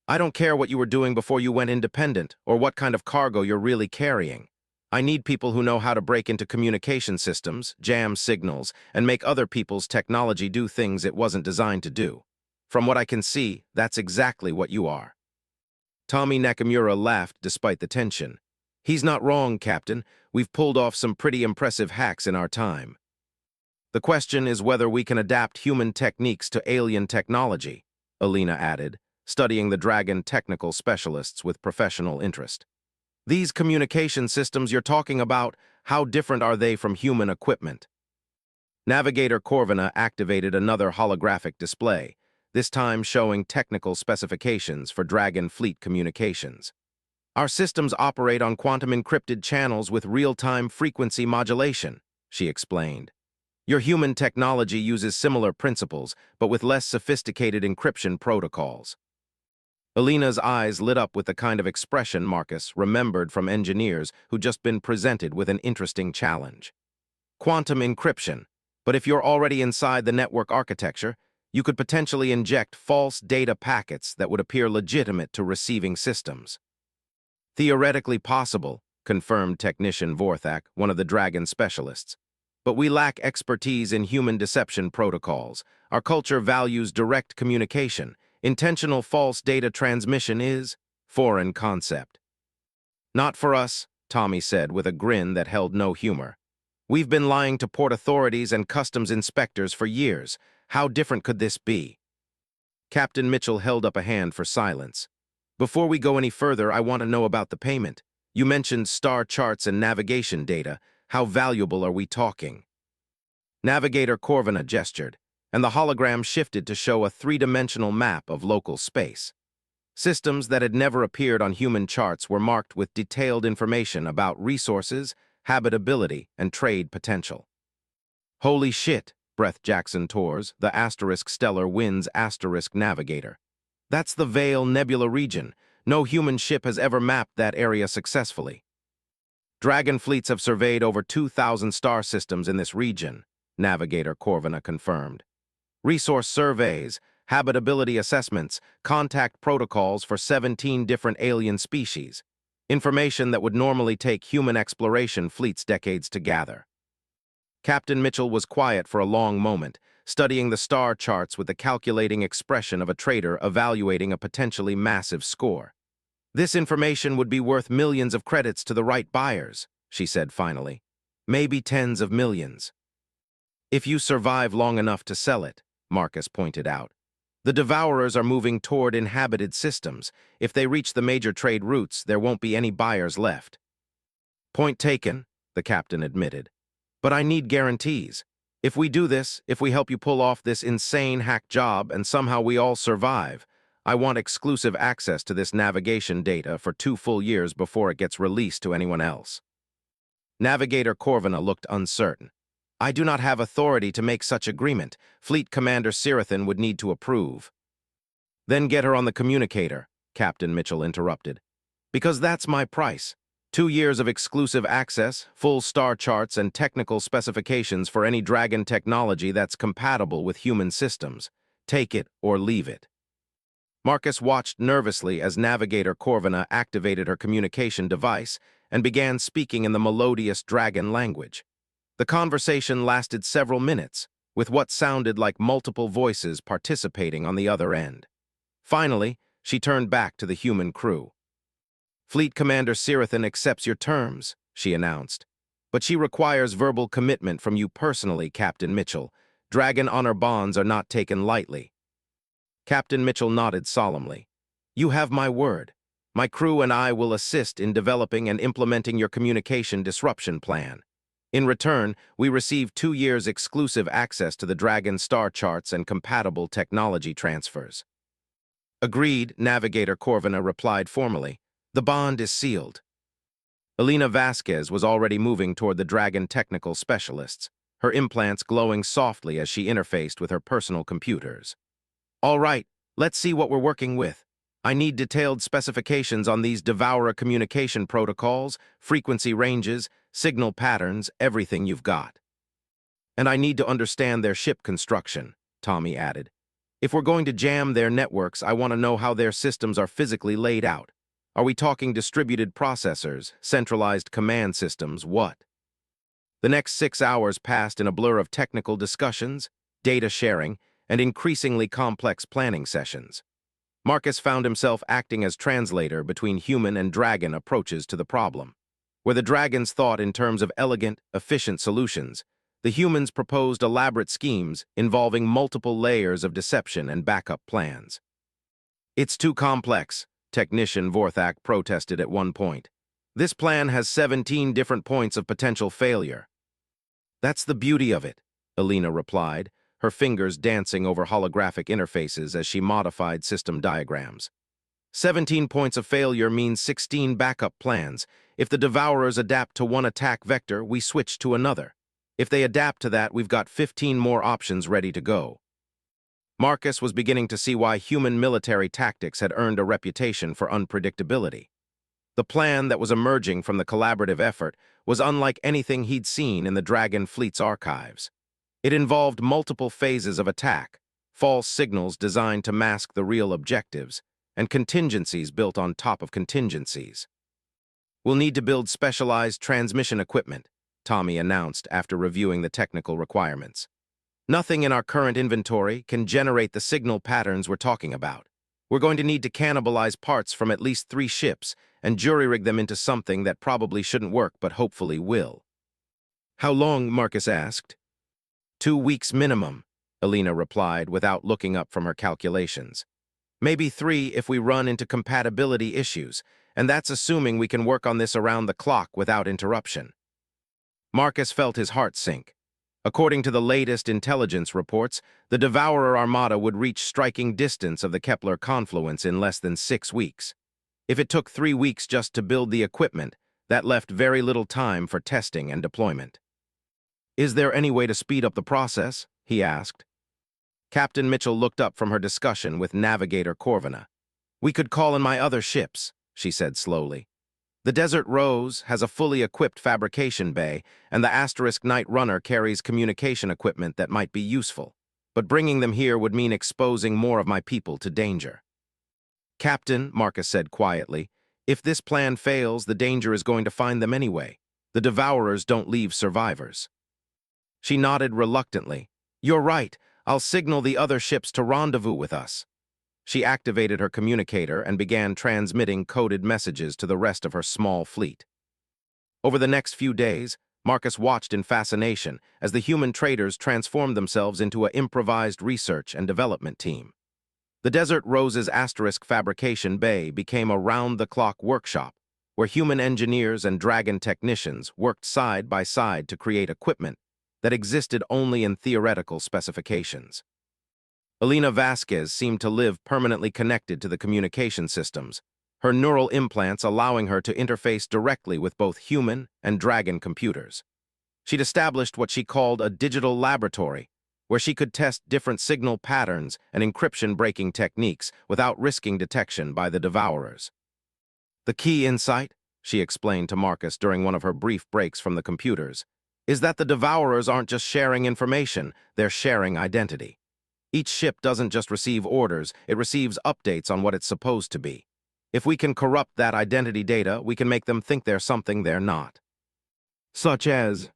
"I don't care what you were doing before you went independent or what kind of cargo you're really carrying. I need people who know how to break into communication systems, jam signals, and make other people's technology do things it wasn't designed to do. From what I can see, that's exactly what you are." Tommy Nakamura laughed despite the tension. "He's not wrong, Captain. We've pulled off some pretty impressive hacks in our time. The question is whether we can adapt human techniques to alien technology," Alina added, studying the Dragon technical specialists with professional interest. "These communication systems you're talking about, how different are they from human equipment?" Navigator Corvina activated another holographic display, this time showing technical specifications for Dragon fleet communications. "Our systems operate on quantum-encrypted channels with real-time frequency modulation," she explained. "Your human technology uses similar principles, but with less sophisticated encryption protocols." Alina's eyes lit up with the kind of expression Marcus remembered from engineers who'd just been presented with an interesting challenge. Quantum encryption, but if you're already inside the network architecture, you could potentially inject false data packets that would appear legitimate to receiving systems. "Theoretically possible," confirmed Technician Vorthak, one of the Dragon specialists. "But we lack expertise in human deception protocols. Our culture values direct communication. Intentional false data transmission is foreign concept." "Not for us," Tommy said with a grin that held no humor. "We've been lying to port authorities and customs inspectors for years. How different could this be?" Captain Mitchell held up a hand for silence. "Before we go any further, I want to know about the payment. You mentioned star charts and navigation data. How valuable are we talking?" Navigator Corvina gestured, and the hologram shifted to show a three-dimensional map of local space. Systems that had never appeared on human charts were marked with detailed information about resources, habitability, and trade potential. "Holy shit," breathed Jackson Torres, the Asterisk Stellar Winds Asterisk Navigator. "That's the Vale Nebula region. No human ship has ever mapped that area successfully." "Dragon fleets have surveyed over 2,000 star systems in this region," Navigator Corvina confirmed. "Resource surveys, habitability assessments, contact protocols for 17 different alien species. Information that would normally take human exploration fleets decades to gather." Captain Mitchell was quiet for a long moment, studying the star charts with the calculating expression of a trader evaluating a potentially massive score. "This information would be worth millions of credits to the right buyers," she said finally. "Maybe tens of millions. If you survive long enough to sell it," Marcus pointed out. "The Devourers are moving toward inhabited systems. If they reach the major trade routes, there won't be any buyers left." "Point taken," the captain admitted. "But I need guarantees. If we do this, if we help you pull off this insane hack job and somehow we all survive, I want exclusive access to this navigation data for 2 full years before it gets released to anyone else." Navigator Corvina looked uncertain. "I do not have authority to make such agreement. Fleet Commander Sirathan would need to approve." "Then get her on the communicator," Captain Mitchell interrupted. "Because that's my price. 2 years of exclusive access, full star charts, and technical specifications for any Dragon technology that's compatible with human systems. Take it or leave it." Marcus watched nervously as Navigator Corvina activated her communication device and began speaking in the melodious Dragon language. The conversation lasted several minutes, with what sounded like multiple voices participating on the other end. Finally, she turned back to the human crew. "Fleet Commander Sirathan accepts your terms," she announced. "But she requires verbal commitment from you personally, Captain Mitchell. Dragon honor bonds are not taken lightly." Captain Mitchell nodded solemnly. "You have my word. My crew and I will assist in developing and implementing your communication disruption plan." In return, we receive 2 years exclusive access to the Dragon star charts and compatible technology transfers. Agreed, Navigator Corvina replied formally. The bond is sealed. Elena Vasquez was already moving toward the Dragon technical specialists, her implants glowing softly as she interfaced with her personal computers. All right, let's see what we're working with. I need detailed specifications on these Devourer communication protocols, frequency ranges, signal patterns, everything you've got. And I need to understand their ship construction, Tommy added. If we're going to jam their networks, I want to know how their systems are physically laid out. Are we talking distributed processors, centralized command systems, what? The next 6 hours passed in a blur of technical discussions, data sharing, and increasingly complex planning sessions. Marcus found himself acting as translator between human and dragon approaches to the problem. Where the dragons thought in terms of elegant, efficient solutions, the humans proposed elaborate schemes involving multiple layers of deception and backup plans. It's too complex, Technician Vorthak protested at one point. This plan has 17 different points of potential failure. That's the beauty of it, Elena replied, her fingers dancing over holographic interfaces as she modified system diagrams. 17 points of failure means 16 backup plans. If the Devourers adapt to one attack vector, we switch to another. If they adapt to that, we've got 15 more options ready to go. Marcus was beginning to see why human military tactics had earned a reputation for unpredictability. The plan that was emerging from the collaborative effort was unlike anything he'd seen in the Dragon Fleet's archives. It involved multiple phases of attack, false signals designed to mask the real objectives, and contingencies built on top of contingencies. We'll need to build specialized transmission equipment, Tommy announced after reviewing the technical requirements. Nothing in our current inventory can generate the signal patterns we're talking about. We're going to need to cannibalize parts from at least 3 ships and jury-rig them into something that probably shouldn't work but hopefully will. How long, Marcus asked. 2 weeks minimum, Elena replied without looking up from her calculations. Maybe 3 if we run into compatibility issues, and that's assuming we can work on this around the clock without interruption. Marcus felt his heart sink. According to the latest intelligence reports, the Devourer Armada would reach striking distance of the Kepler confluence in less than 6 weeks. If it took 3 weeks just to build the equipment, that left very little time for testing and deployment. Is there any way to speed up the process? He asked. Captain Mitchell looked up from her discussion with Navigator Corvina. We could call in my other ships, she said slowly. The Desert Rose has a fully equipped fabrication bay, and the Asterisk Night Runner carries communication equipment that might be useful, but bringing them here would mean exposing more of my people to danger. Captain, Marcus said quietly, if this plan fails, the danger is going to find them anyway. The Devourers don't leave survivors. She nodded reluctantly. You're right, I'll signal the other ships to rendezvous with us. She activated her communicator and began transmitting coded messages to the rest of her small fleet. Over the next few days, Marcus watched in fascination as the human traders transformed themselves into an improvised research and development team. The Desert Rose's Asterisk Fabrication Bay became a round-the-clock workshop where human engineers and dragon technicians worked side by side to create equipment that existed only in theoretical specifications. Elena Vasquez seemed to live permanently connected to the communication systems, her neural implants allowing her to interface directly with both human and dragon computers. She'd established what she called a digital laboratory, where she could test different signal patterns and encryption-breaking techniques without risking detection by the Devourers. The key insight, she explained to Marcus during one of her brief breaks from the computers, is that the Devourers aren't just sharing information, they're sharing identity. Each ship doesn't just receive orders, it receives updates on what it's supposed to be. If we can corrupt that identity data, we can make them think they're something they're not. Such as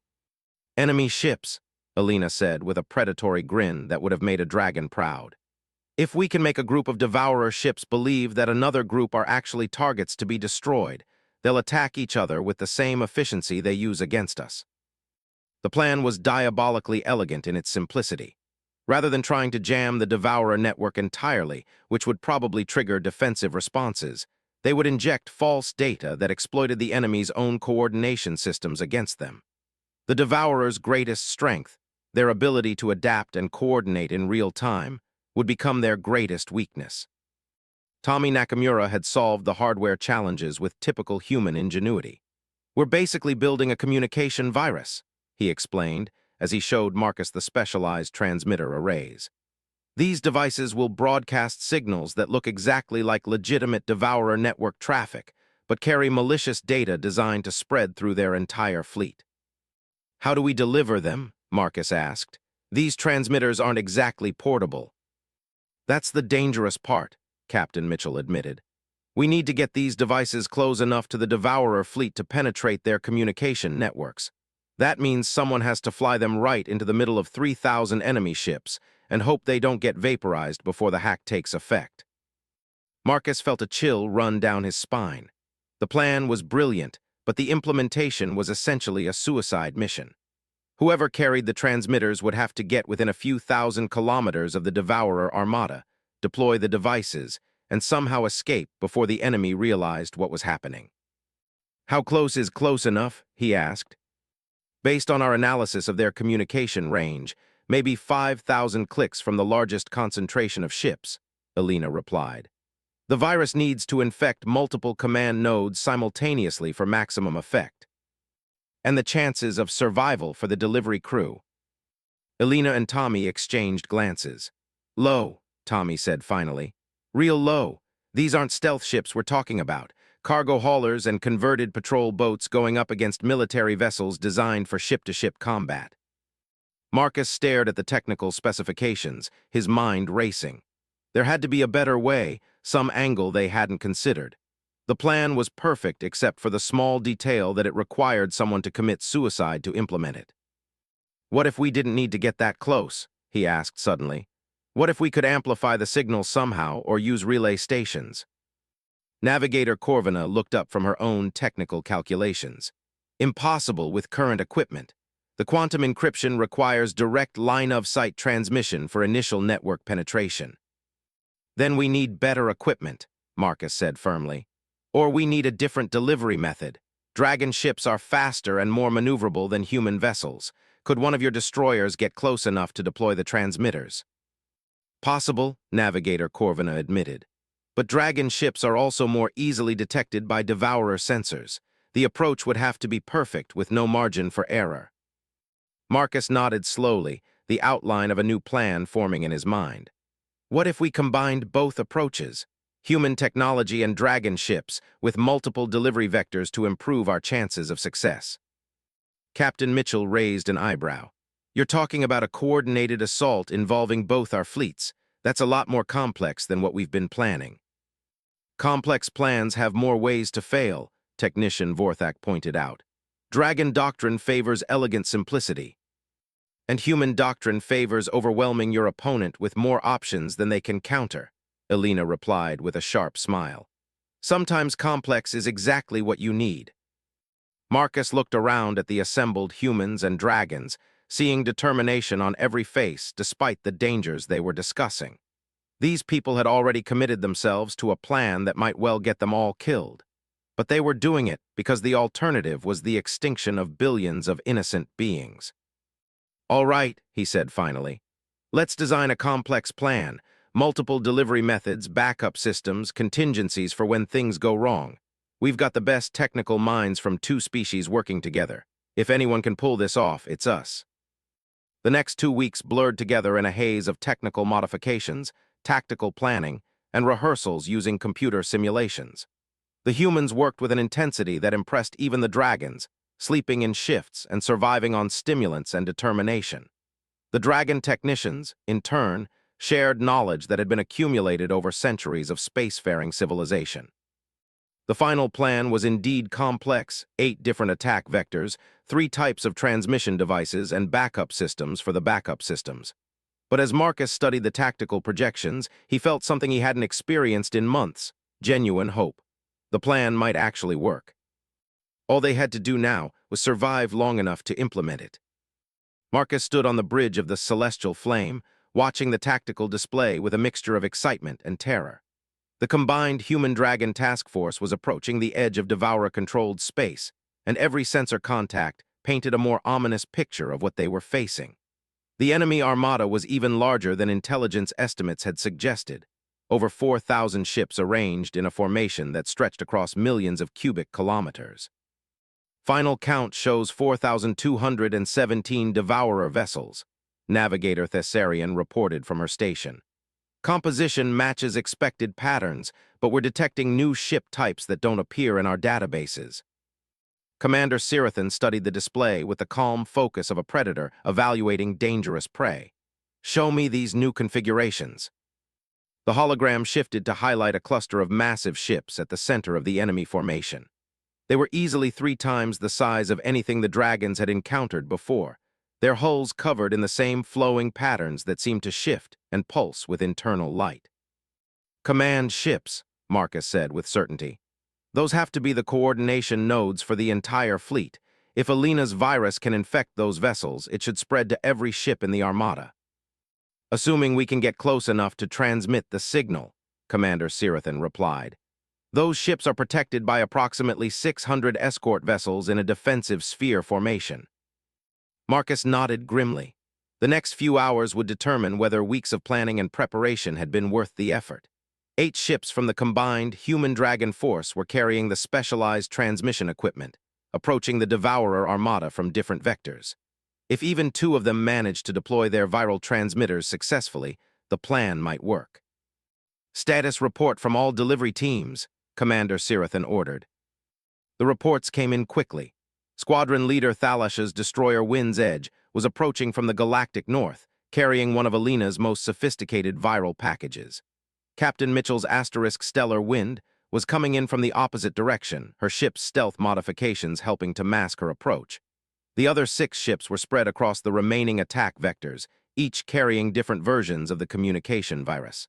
enemy ships, Elena said with a predatory grin that would have made a dragon proud. If we can make a group of Devourer ships believe that another group are actually targets to be destroyed, they'll attack each other with the same efficiency they use against us. The plan was diabolically elegant in its simplicity. Rather than trying to jam the Devourer network entirely, which would probably trigger defensive responses, they would inject false data that exploited the enemy's own coordination systems against them. The Devourer's greatest strength, their ability to adapt and coordinate in real time, would become their greatest weakness. Tommy Nakamura had solved the hardware challenges with typical human ingenuity. "We're basically building a communication virus," he explained as he showed Marcus the specialized transmitter arrays. "These devices will broadcast signals that look exactly like legitimate Devourer network traffic, but carry malicious data designed to spread through their entire fleet." "How do we deliver them?" Marcus asked. "These transmitters aren't exactly portable." "That's the dangerous part," Captain Mitchell admitted. "We need to get these devices close enough to the Devourer fleet to penetrate their communication networks. That means someone has to fly them right into the middle of 3,000 enemy ships and hope they don't get vaporized before the hack takes effect." Marcus felt a chill run down his spine. The plan was brilliant, but the implementation was essentially a suicide mission. Whoever carried the transmitters would have to get within a few thousand kilometers of the Devourer armada, deploy the devices, and somehow escape before the enemy realized what was happening. "How close is close enough?" he asked. "Based on our analysis of their communication range, maybe 5,000 clicks from the largest concentration of ships," Elena replied. "The virus needs to infect multiple command nodes simultaneously for maximum effect. And the chances of survival for the delivery crew." Elena and Tommy exchanged glances. "Low," Tommy said finally. "Real low. These aren't stealth ships we're talking about. Cargo haulers and converted patrol boats going up against military vessels designed for ship-to-ship combat." Marcus stared at the technical specifications, his mind racing. There had to be a better way, some angle they hadn't considered. The plan was perfect except for the small detail that it required someone to commit suicide to implement it. "What if we didn't need to get that close?" he asked suddenly. "What if we could amplify the signal somehow or use relay stations?" Navigator Corvina looked up from her own technical calculations. "Impossible with current equipment. The quantum encryption requires direct line-of-sight transmission for initial network penetration." "Then we need better equipment," Marcus said firmly. "Or we need a different delivery method. Dragon ships are faster and more maneuverable than human vessels. Could one of your destroyers get close enough to deploy the transmitters?" "Possible," Navigator Corvina admitted. "But Dragon ships are also more easily detected by Devourer sensors. The approach would have to be perfect with no margin for error." Marcus nodded slowly, the outline of a new plan forming in his mind. "What if we combined both approaches? Human technology and Dragon ships, with multiple delivery vectors to improve our chances of success." Captain Mitchell raised an eyebrow. "You're talking about a coordinated assault involving both our fleets. That's a lot more complex than what we've been planning." "Complex plans have more ways to fail," Technician Vorthak pointed out. "Dragon doctrine favors elegant simplicity. And human doctrine favors overwhelming your opponent with more options than they can counter," Elena replied with a sharp smile. "Sometimes complex is exactly what you need." Marcus looked around at the assembled humans and dragons, seeing determination on every face despite the dangers they were discussing. These people had already committed themselves to a plan that might well get them all killed. But they were doing it because the alternative was the extinction of billions of innocent beings. "All right," he said finally. "Let's design a complex plan. Multiple delivery methods, backup systems, contingencies for when things go wrong. We've got the best technical minds from two species working together. If anyone can pull this off, it's us." The next 2 weeks blurred together in a haze of technical modifications, tactical planning, and rehearsals using computer simulations. The humans worked with an intensity that impressed even the dragons, sleeping in shifts and surviving on stimulants and determination. The dragon technicians, in turn, shared knowledge that had been accumulated over centuries of spacefaring civilization. The final plan was indeed complex: 8 different attack vectors, 3 types of transmission devices, and backup systems for the backup systems. But as Marcus studied the tactical projections, he felt something he hadn't experienced in months: genuine hope. The plan might actually work. All they had to do now was survive long enough to implement it. Marcus stood on the bridge of the Celestial Flame, watching the tactical display with a mixture of excitement and terror. The combined human-dragon task force was approaching the edge of Devourer-controlled space, and every sensor contact painted a more ominous picture of what they were facing. The enemy armada was even larger than intelligence estimates had suggested, over 4,000 ships arranged in a formation that stretched across millions of cubic kilometers. Final count shows 4,217 Devourer vessels, Navigator Thessarian reported from her station. Composition matches expected patterns, but we're detecting new ship types that don't appear in our databases. Commander Sirathan studied the display with the calm focus of a predator evaluating dangerous prey. Show me these new configurations. The hologram shifted to highlight a cluster of massive ships at the center of the enemy formation. They were easily 3 times the size of anything the dragons had encountered before, their hulls covered in the same flowing patterns that seemed to shift and pulse with internal light. Command ships, Marcus said with certainty. Those have to be the coordination nodes for the entire fleet. If Alina's virus can infect those vessels, it should spread to every ship in the armada. Assuming we can get close enough to transmit the signal, Commander Sirathan replied. Those ships are protected by approximately 600 escort vessels in a defensive sphere formation. Marcus nodded grimly. The next few hours would determine whether weeks of planning and preparation had been worth the effort. 8 ships from the combined human-dragon force were carrying the specialized transmission equipment, approaching the Devourer armada from different vectors. If even 2 of them managed to deploy their viral transmitters successfully, the plan might work. Status report from all delivery teams, Commander Sirathan ordered. The reports came in quickly. Squadron leader Thalash's destroyer Wind's Edge was approaching from the galactic north, carrying one of Alina's most sophisticated viral packages. Captain Mitchell's Asterisk Stellar Wind was coming in from the opposite direction, her ship's stealth modifications helping to mask her approach. The other 6 ships were spread across the remaining attack vectors, each carrying different versions of the communication virus.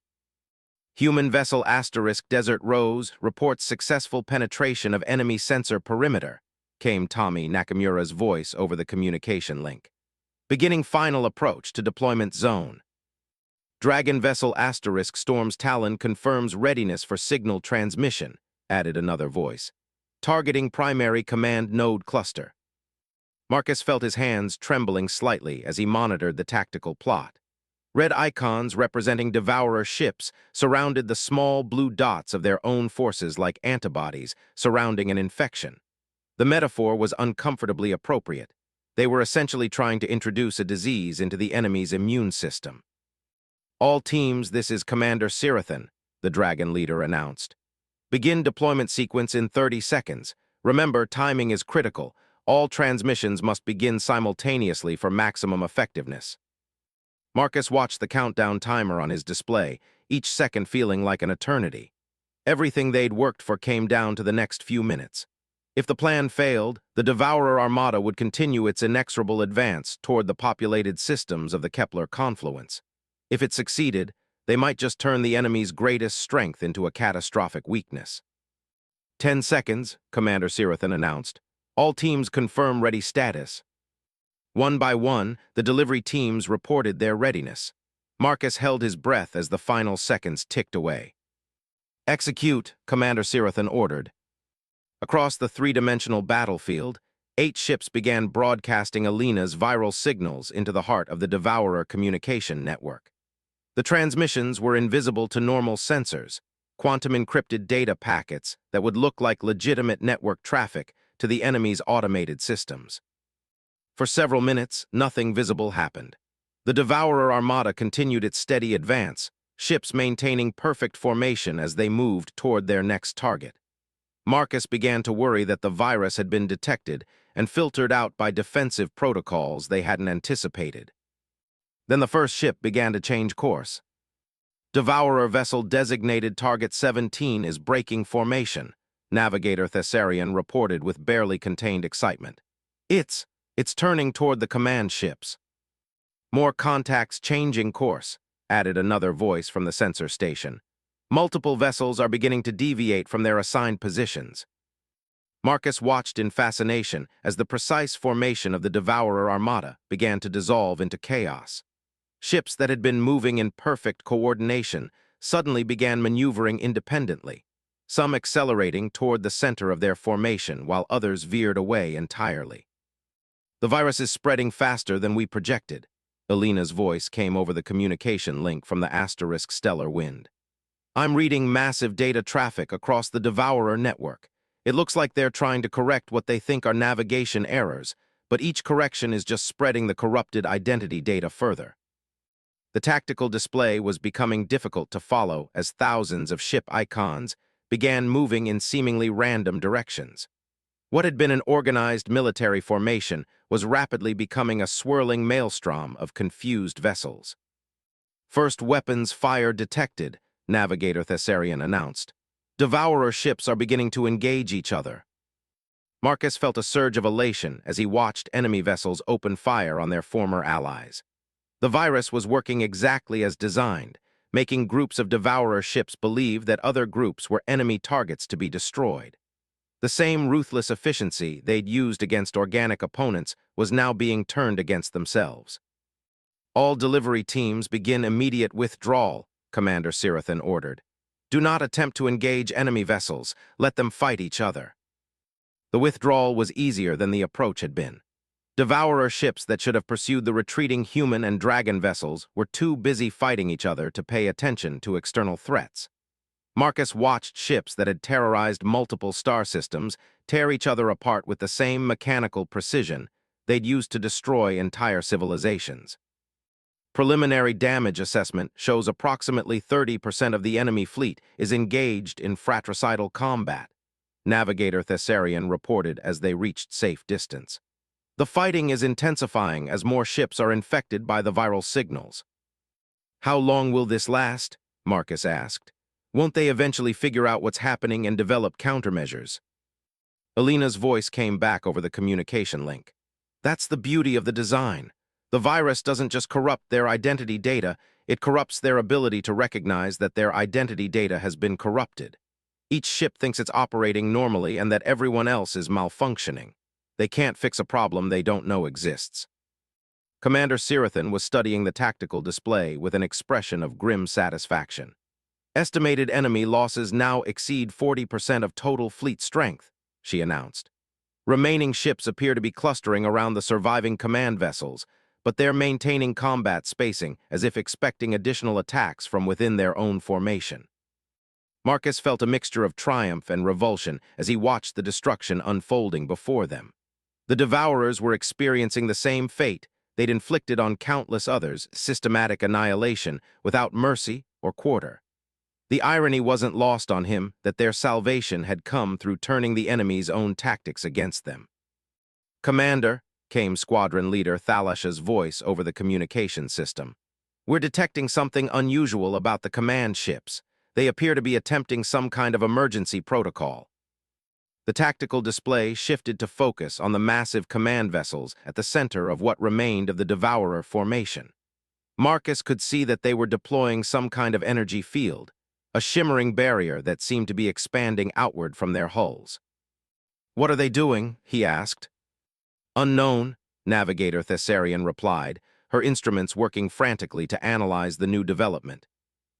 Human vessel Asterisk Desert Rose reports successful penetration of enemy sensor perimeter, came Tommy Nakamura's voice over the communication link. Beginning final approach to deployment zone. Dragon vessel Asterisk Storm's Talon confirms readiness for signal transmission, added another voice. Targeting primary command node cluster. Marcus felt his hands trembling slightly as he monitored the tactical plot. Red icons representing Devourer ships surrounded the small blue dots of their own forces like antibodies surrounding an infection. The metaphor was uncomfortably appropriate. They were essentially trying to introduce a disease into the enemy's immune system. All teams, this is Commander Sirathan, the Dragon leader announced. Begin deployment sequence in 30 seconds. Remember, timing is critical. All transmissions must begin simultaneously for maximum effectiveness. Marcus watched the countdown timer on his display, each second feeling like an eternity. Everything they'd worked for came down to the next few minutes. If the plan failed, the Devourer armada would continue its inexorable advance toward the populated systems of the Kepler confluence. If it succeeded, they might just turn the enemy's greatest strength into a catastrophic weakness. 10 seconds, Commander Sirathan announced. All teams confirm ready status. One by one, the delivery teams reported their readiness. Marcus held his breath as the final seconds ticked away. Execute, Commander Sirathan ordered. Across the 3-dimensional battlefield, 8 ships began broadcasting Alina's viral signals into the heart of the Devourer communication network. The transmissions were invisible to normal sensors, quantum-encrypted data packets that would look like legitimate network traffic to the enemy's automated systems. For several minutes, nothing visible happened. The Devourer armada continued its steady advance, ships maintaining perfect formation as they moved toward their next target. Marcus began to worry that the virus had been detected and filtered out by defensive protocols they hadn't anticipated. Then the first ship began to change course. Devourer vessel designated Target 17 is breaking formation, Navigator Thessarian reported with barely contained excitement. It's turning toward the command ships. More contacts changing course, added another voice from the sensor station. Multiple vessels are beginning to deviate from their assigned positions. Marcus watched in fascination as the precise formation of the Devourer armada began to dissolve into chaos. Ships that had been moving in perfect coordination suddenly began maneuvering independently, some accelerating toward the center of their formation while others veered away entirely. The virus is spreading faster than we projected. Alina's voice came over the communication link from the asterisk stellar wind. I'm reading massive data traffic across the Devourer network. It looks like they're trying to correct what they think are navigation errors, but each correction is just spreading the corrupted identity data further. The tactical display was becoming difficult to follow as thousands of ship icons began moving in seemingly random directions. What had been an organized military formation was rapidly becoming a swirling maelstrom of confused vessels. First weapons fire detected, Navigator Thessarian announced. Devourer ships are beginning to engage each other. Marcus felt a surge of elation as he watched enemy vessels open fire on their former allies. The virus was working exactly as designed, making groups of Devourer ships believe that other groups were enemy targets to be destroyed. The same ruthless efficiency they'd used against organic opponents was now being turned against themselves. All delivery teams begin immediate withdrawal, Commander Sirathan ordered. Do not attempt to engage enemy vessels. Let them fight each other. The withdrawal was easier than the approach had been. Devourer ships that should have pursued the retreating human and dragon vessels were too busy fighting each other to pay attention to external threats. Marcus watched ships that had terrorized multiple star systems tear each other apart with the same mechanical precision they'd used to destroy entire civilizations. Preliminary damage assessment shows approximately 30% of the enemy fleet is engaged in fratricidal combat, Navigator Thessarian reported as they reached safe distance. The fighting is intensifying as more ships are infected by the viral signals. How long will this last? Marcus asked. Won't they eventually figure out what's happening and develop countermeasures? Alina's voice came back over the communication link. That's the beauty of the design. The virus doesn't just corrupt their identity data, it corrupts their ability to recognize that their identity data has been corrupted. Each ship thinks it's operating normally and that everyone else is malfunctioning. They can't fix a problem they don't know exists. Commander Sirathan was studying the tactical display with an expression of grim satisfaction. Estimated enemy losses now exceed 40% of total fleet strength, she announced. Remaining ships appear to be clustering around the surviving command vessels, but they're maintaining combat spacing as if expecting additional attacks from within their own formation. Marcus felt a mixture of triumph and revulsion as he watched the destruction unfolding before them. The Devourers were experiencing the same fate they'd inflicted on countless others, systematic annihilation without mercy or quarter. The irony wasn't lost on him that their salvation had come through turning the enemy's own tactics against them. Commander, came Squadron Leader Thalash's voice over the communication system. We're detecting something unusual about the command ships. They appear to be attempting some kind of emergency protocol. The tactical display shifted to focus on the massive command vessels at the center of what remained of the Devourer formation. Marcus could see that they were deploying some kind of energy field, a shimmering barrier that seemed to be expanding outward from their hulls. What are they doing? He asked. Unknown, Navigator Thessarian replied, her instruments working frantically to analyze the new development.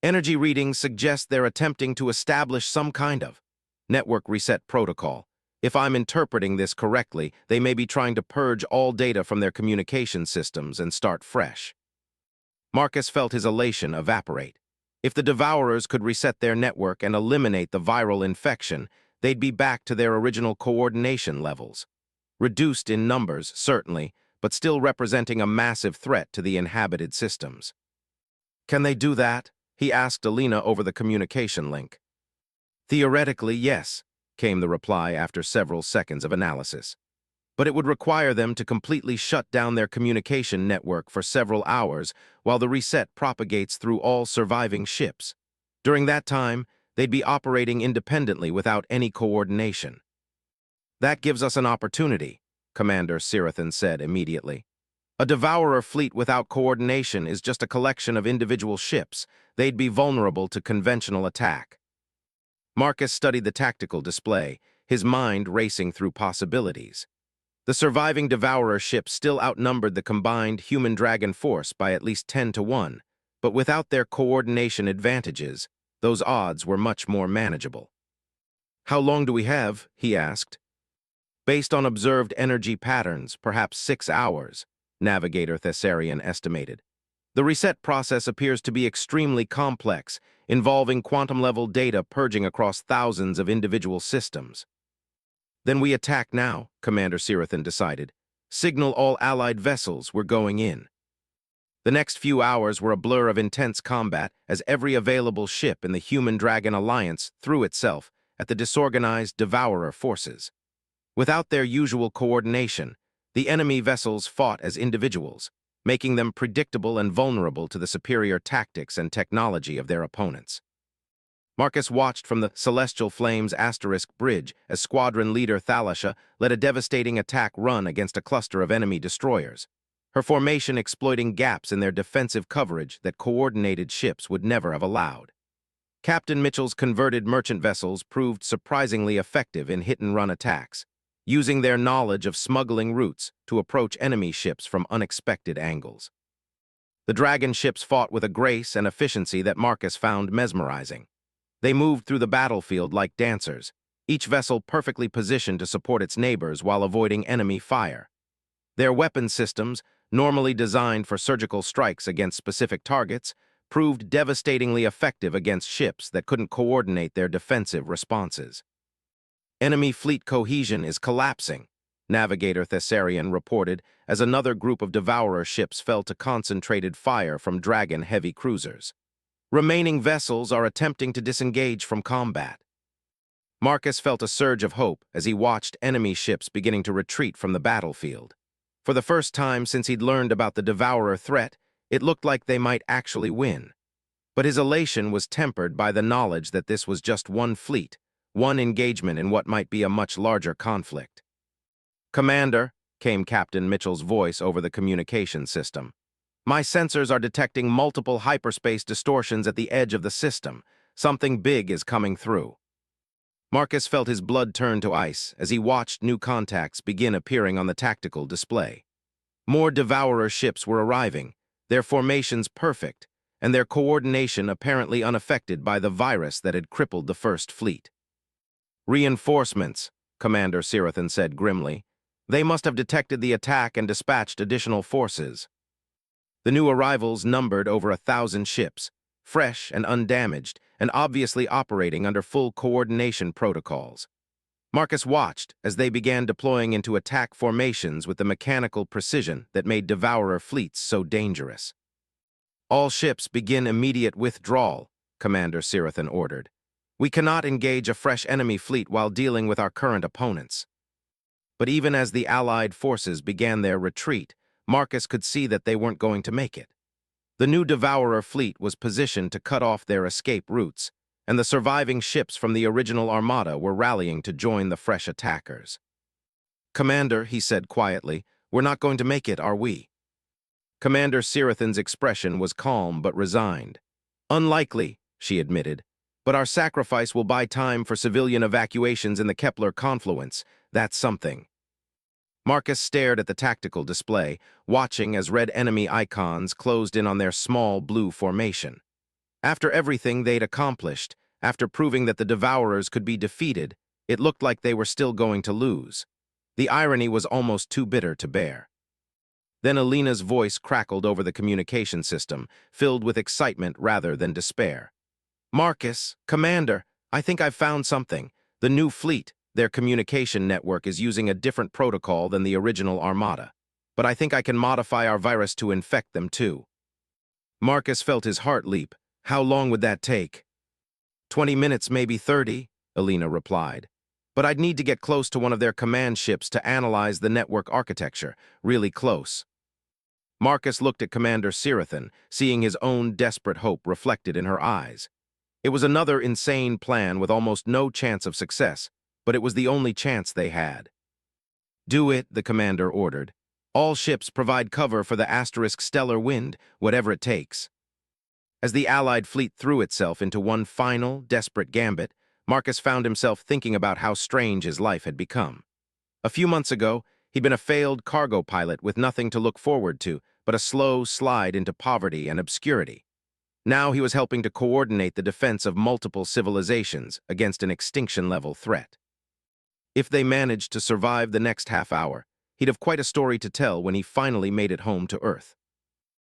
Energy readings suggest they're attempting to establish some kind of network reset protocol. If I'm interpreting this correctly, they may be trying to purge all data from their communication systems and start fresh. Marcus felt his elation evaporate. If the Devourers could reset their network and eliminate the viral infection, they'd be back to their original coordination levels. Reduced in numbers, certainly, but still representing a massive threat to the inhabited systems. Can they do that? He asked Alina over the communication link. Theoretically, yes, came the reply after several seconds of analysis. But it would require them to completely shut down their communication network for several hours while the reset propagates through all surviving ships. During that time, they'd be operating independently without any coordination. That gives us an opportunity, Commander Sirathan said immediately. A Devourer fleet without coordination is just a collection of individual ships. They'd be vulnerable to conventional attack. Marcus studied the tactical display, his mind racing through possibilities. The surviving Devourer ships still outnumbered the combined human-dragon force by at least 10 to 1, but without their coordination advantages, those odds were much more manageable. How long do we have? He asked. Based on observed energy patterns, perhaps 6 hours, Navigator Thessarian estimated. The reset process appears to be extremely complex, involving quantum-level data purging across thousands of individual systems. Then we attack now, Commander Sirathan decided. Signal all Allied vessels we're going in. The next few hours were a blur of intense combat as every available ship in the Human-Dragon Alliance threw itself at the disorganized Devourer forces. Without their usual coordination, the enemy vessels fought as individuals, making them predictable and vulnerable to the superior tactics and technology of their opponents. Marcus watched from the Celestial Flames Asterisk Bridge as Squadron Leader Thalasha led a devastating attack run against a cluster of enemy destroyers, her formation exploiting gaps in their defensive coverage that coordinated ships would never have allowed. Captain Mitchell's converted merchant vessels proved surprisingly effective in hit-and-run attacks, using their knowledge of smuggling routes to approach enemy ships from unexpected angles. The dragon ships fought with a grace and efficiency that Marcus found mesmerizing. They moved through the battlefield like dancers, each vessel perfectly positioned to support its neighbors while avoiding enemy fire. Their weapon systems, normally designed for surgical strikes against specific targets, proved devastatingly effective against ships that couldn't coordinate their defensive responses. Enemy fleet cohesion is collapsing, Navigator Thessarian reported as another group of Devourer ships fell to concentrated fire from Dragon-heavy cruisers. Remaining vessels are attempting to disengage from combat. Marcus felt a surge of hope as he watched enemy ships beginning to retreat from the battlefield. For the first time since he'd learned about the Devourer threat, it looked like they might actually win. But his elation was tempered by the knowledge that this was just one fleet, one engagement in what might be a much larger conflict. "Commander," came Captain Mitchell's voice over the communication system. "My sensors are detecting multiple hyperspace distortions at the edge of the system. Something big is coming through." Marcus felt his blood turn to ice as he watched new contacts begin appearing on the tactical display. More Devourer ships were arriving, their formations perfect, and their coordination apparently unaffected by the virus that had crippled the First Fleet. "Reinforcements," Commander Sirathan said grimly. "They must have detected the attack and dispatched additional forces." The new arrivals numbered over 1,000 ships, fresh and undamaged, and obviously operating under full coordination protocols. Marcus watched as they began deploying into attack formations with the mechanical precision that made Devourer fleets so dangerous. "All ships begin immediate withdrawal," Commander Sirathan ordered. "We cannot engage a fresh enemy fleet while dealing with our current opponents." But even as the Allied forces began their retreat, Marcus could see that they weren't going to make it. The new Devourer fleet was positioned to cut off their escape routes, and the surviving ships from the original armada were rallying to join the fresh attackers. "Commander," he said quietly, "we're not going to make it, are we?" Commander Sirathan's expression was calm but resigned. "Unlikely," she admitted, "but our sacrifice will buy time for civilian evacuations in the Kepler confluence. That's something." Marcus stared at the tactical display, watching as red enemy icons closed in on their small blue formation. After everything they'd accomplished, after proving that the Devourers could be defeated, it looked like they were still going to lose. The irony was almost too bitter to bear. Then Alina's voice crackled over the communication system, filled with excitement rather than despair. "Marcus, Commander, I think I've found something. The new fleet, their communication network is using a different protocol than the original armada. But I think I can modify our virus to infect them too." Marcus felt his heart leap. "How long would that take?" 20 minutes, maybe 30, Alina replied. "But I'd need to get close to one of their command ships to analyze the network architecture, really close." Marcus looked at Commander Sirathan, seeing his own desperate hope reflected in her eyes. It was another insane plan with almost no chance of success, but it was the only chance they had. "Do it," the commander ordered. "All ships provide cover for the asterisk stellar wind, whatever it takes." As the Allied fleet threw itself into one final, desperate gambit, Marcus found himself thinking about how strange his life had become. A few months ago, he'd been a failed cargo pilot with nothing to look forward to but a slow slide into poverty and obscurity. Now he was helping to coordinate the defense of multiple civilizations against an extinction-level threat. If they managed to survive the next half hour, he'd have quite a story to tell when he finally made it home to Earth.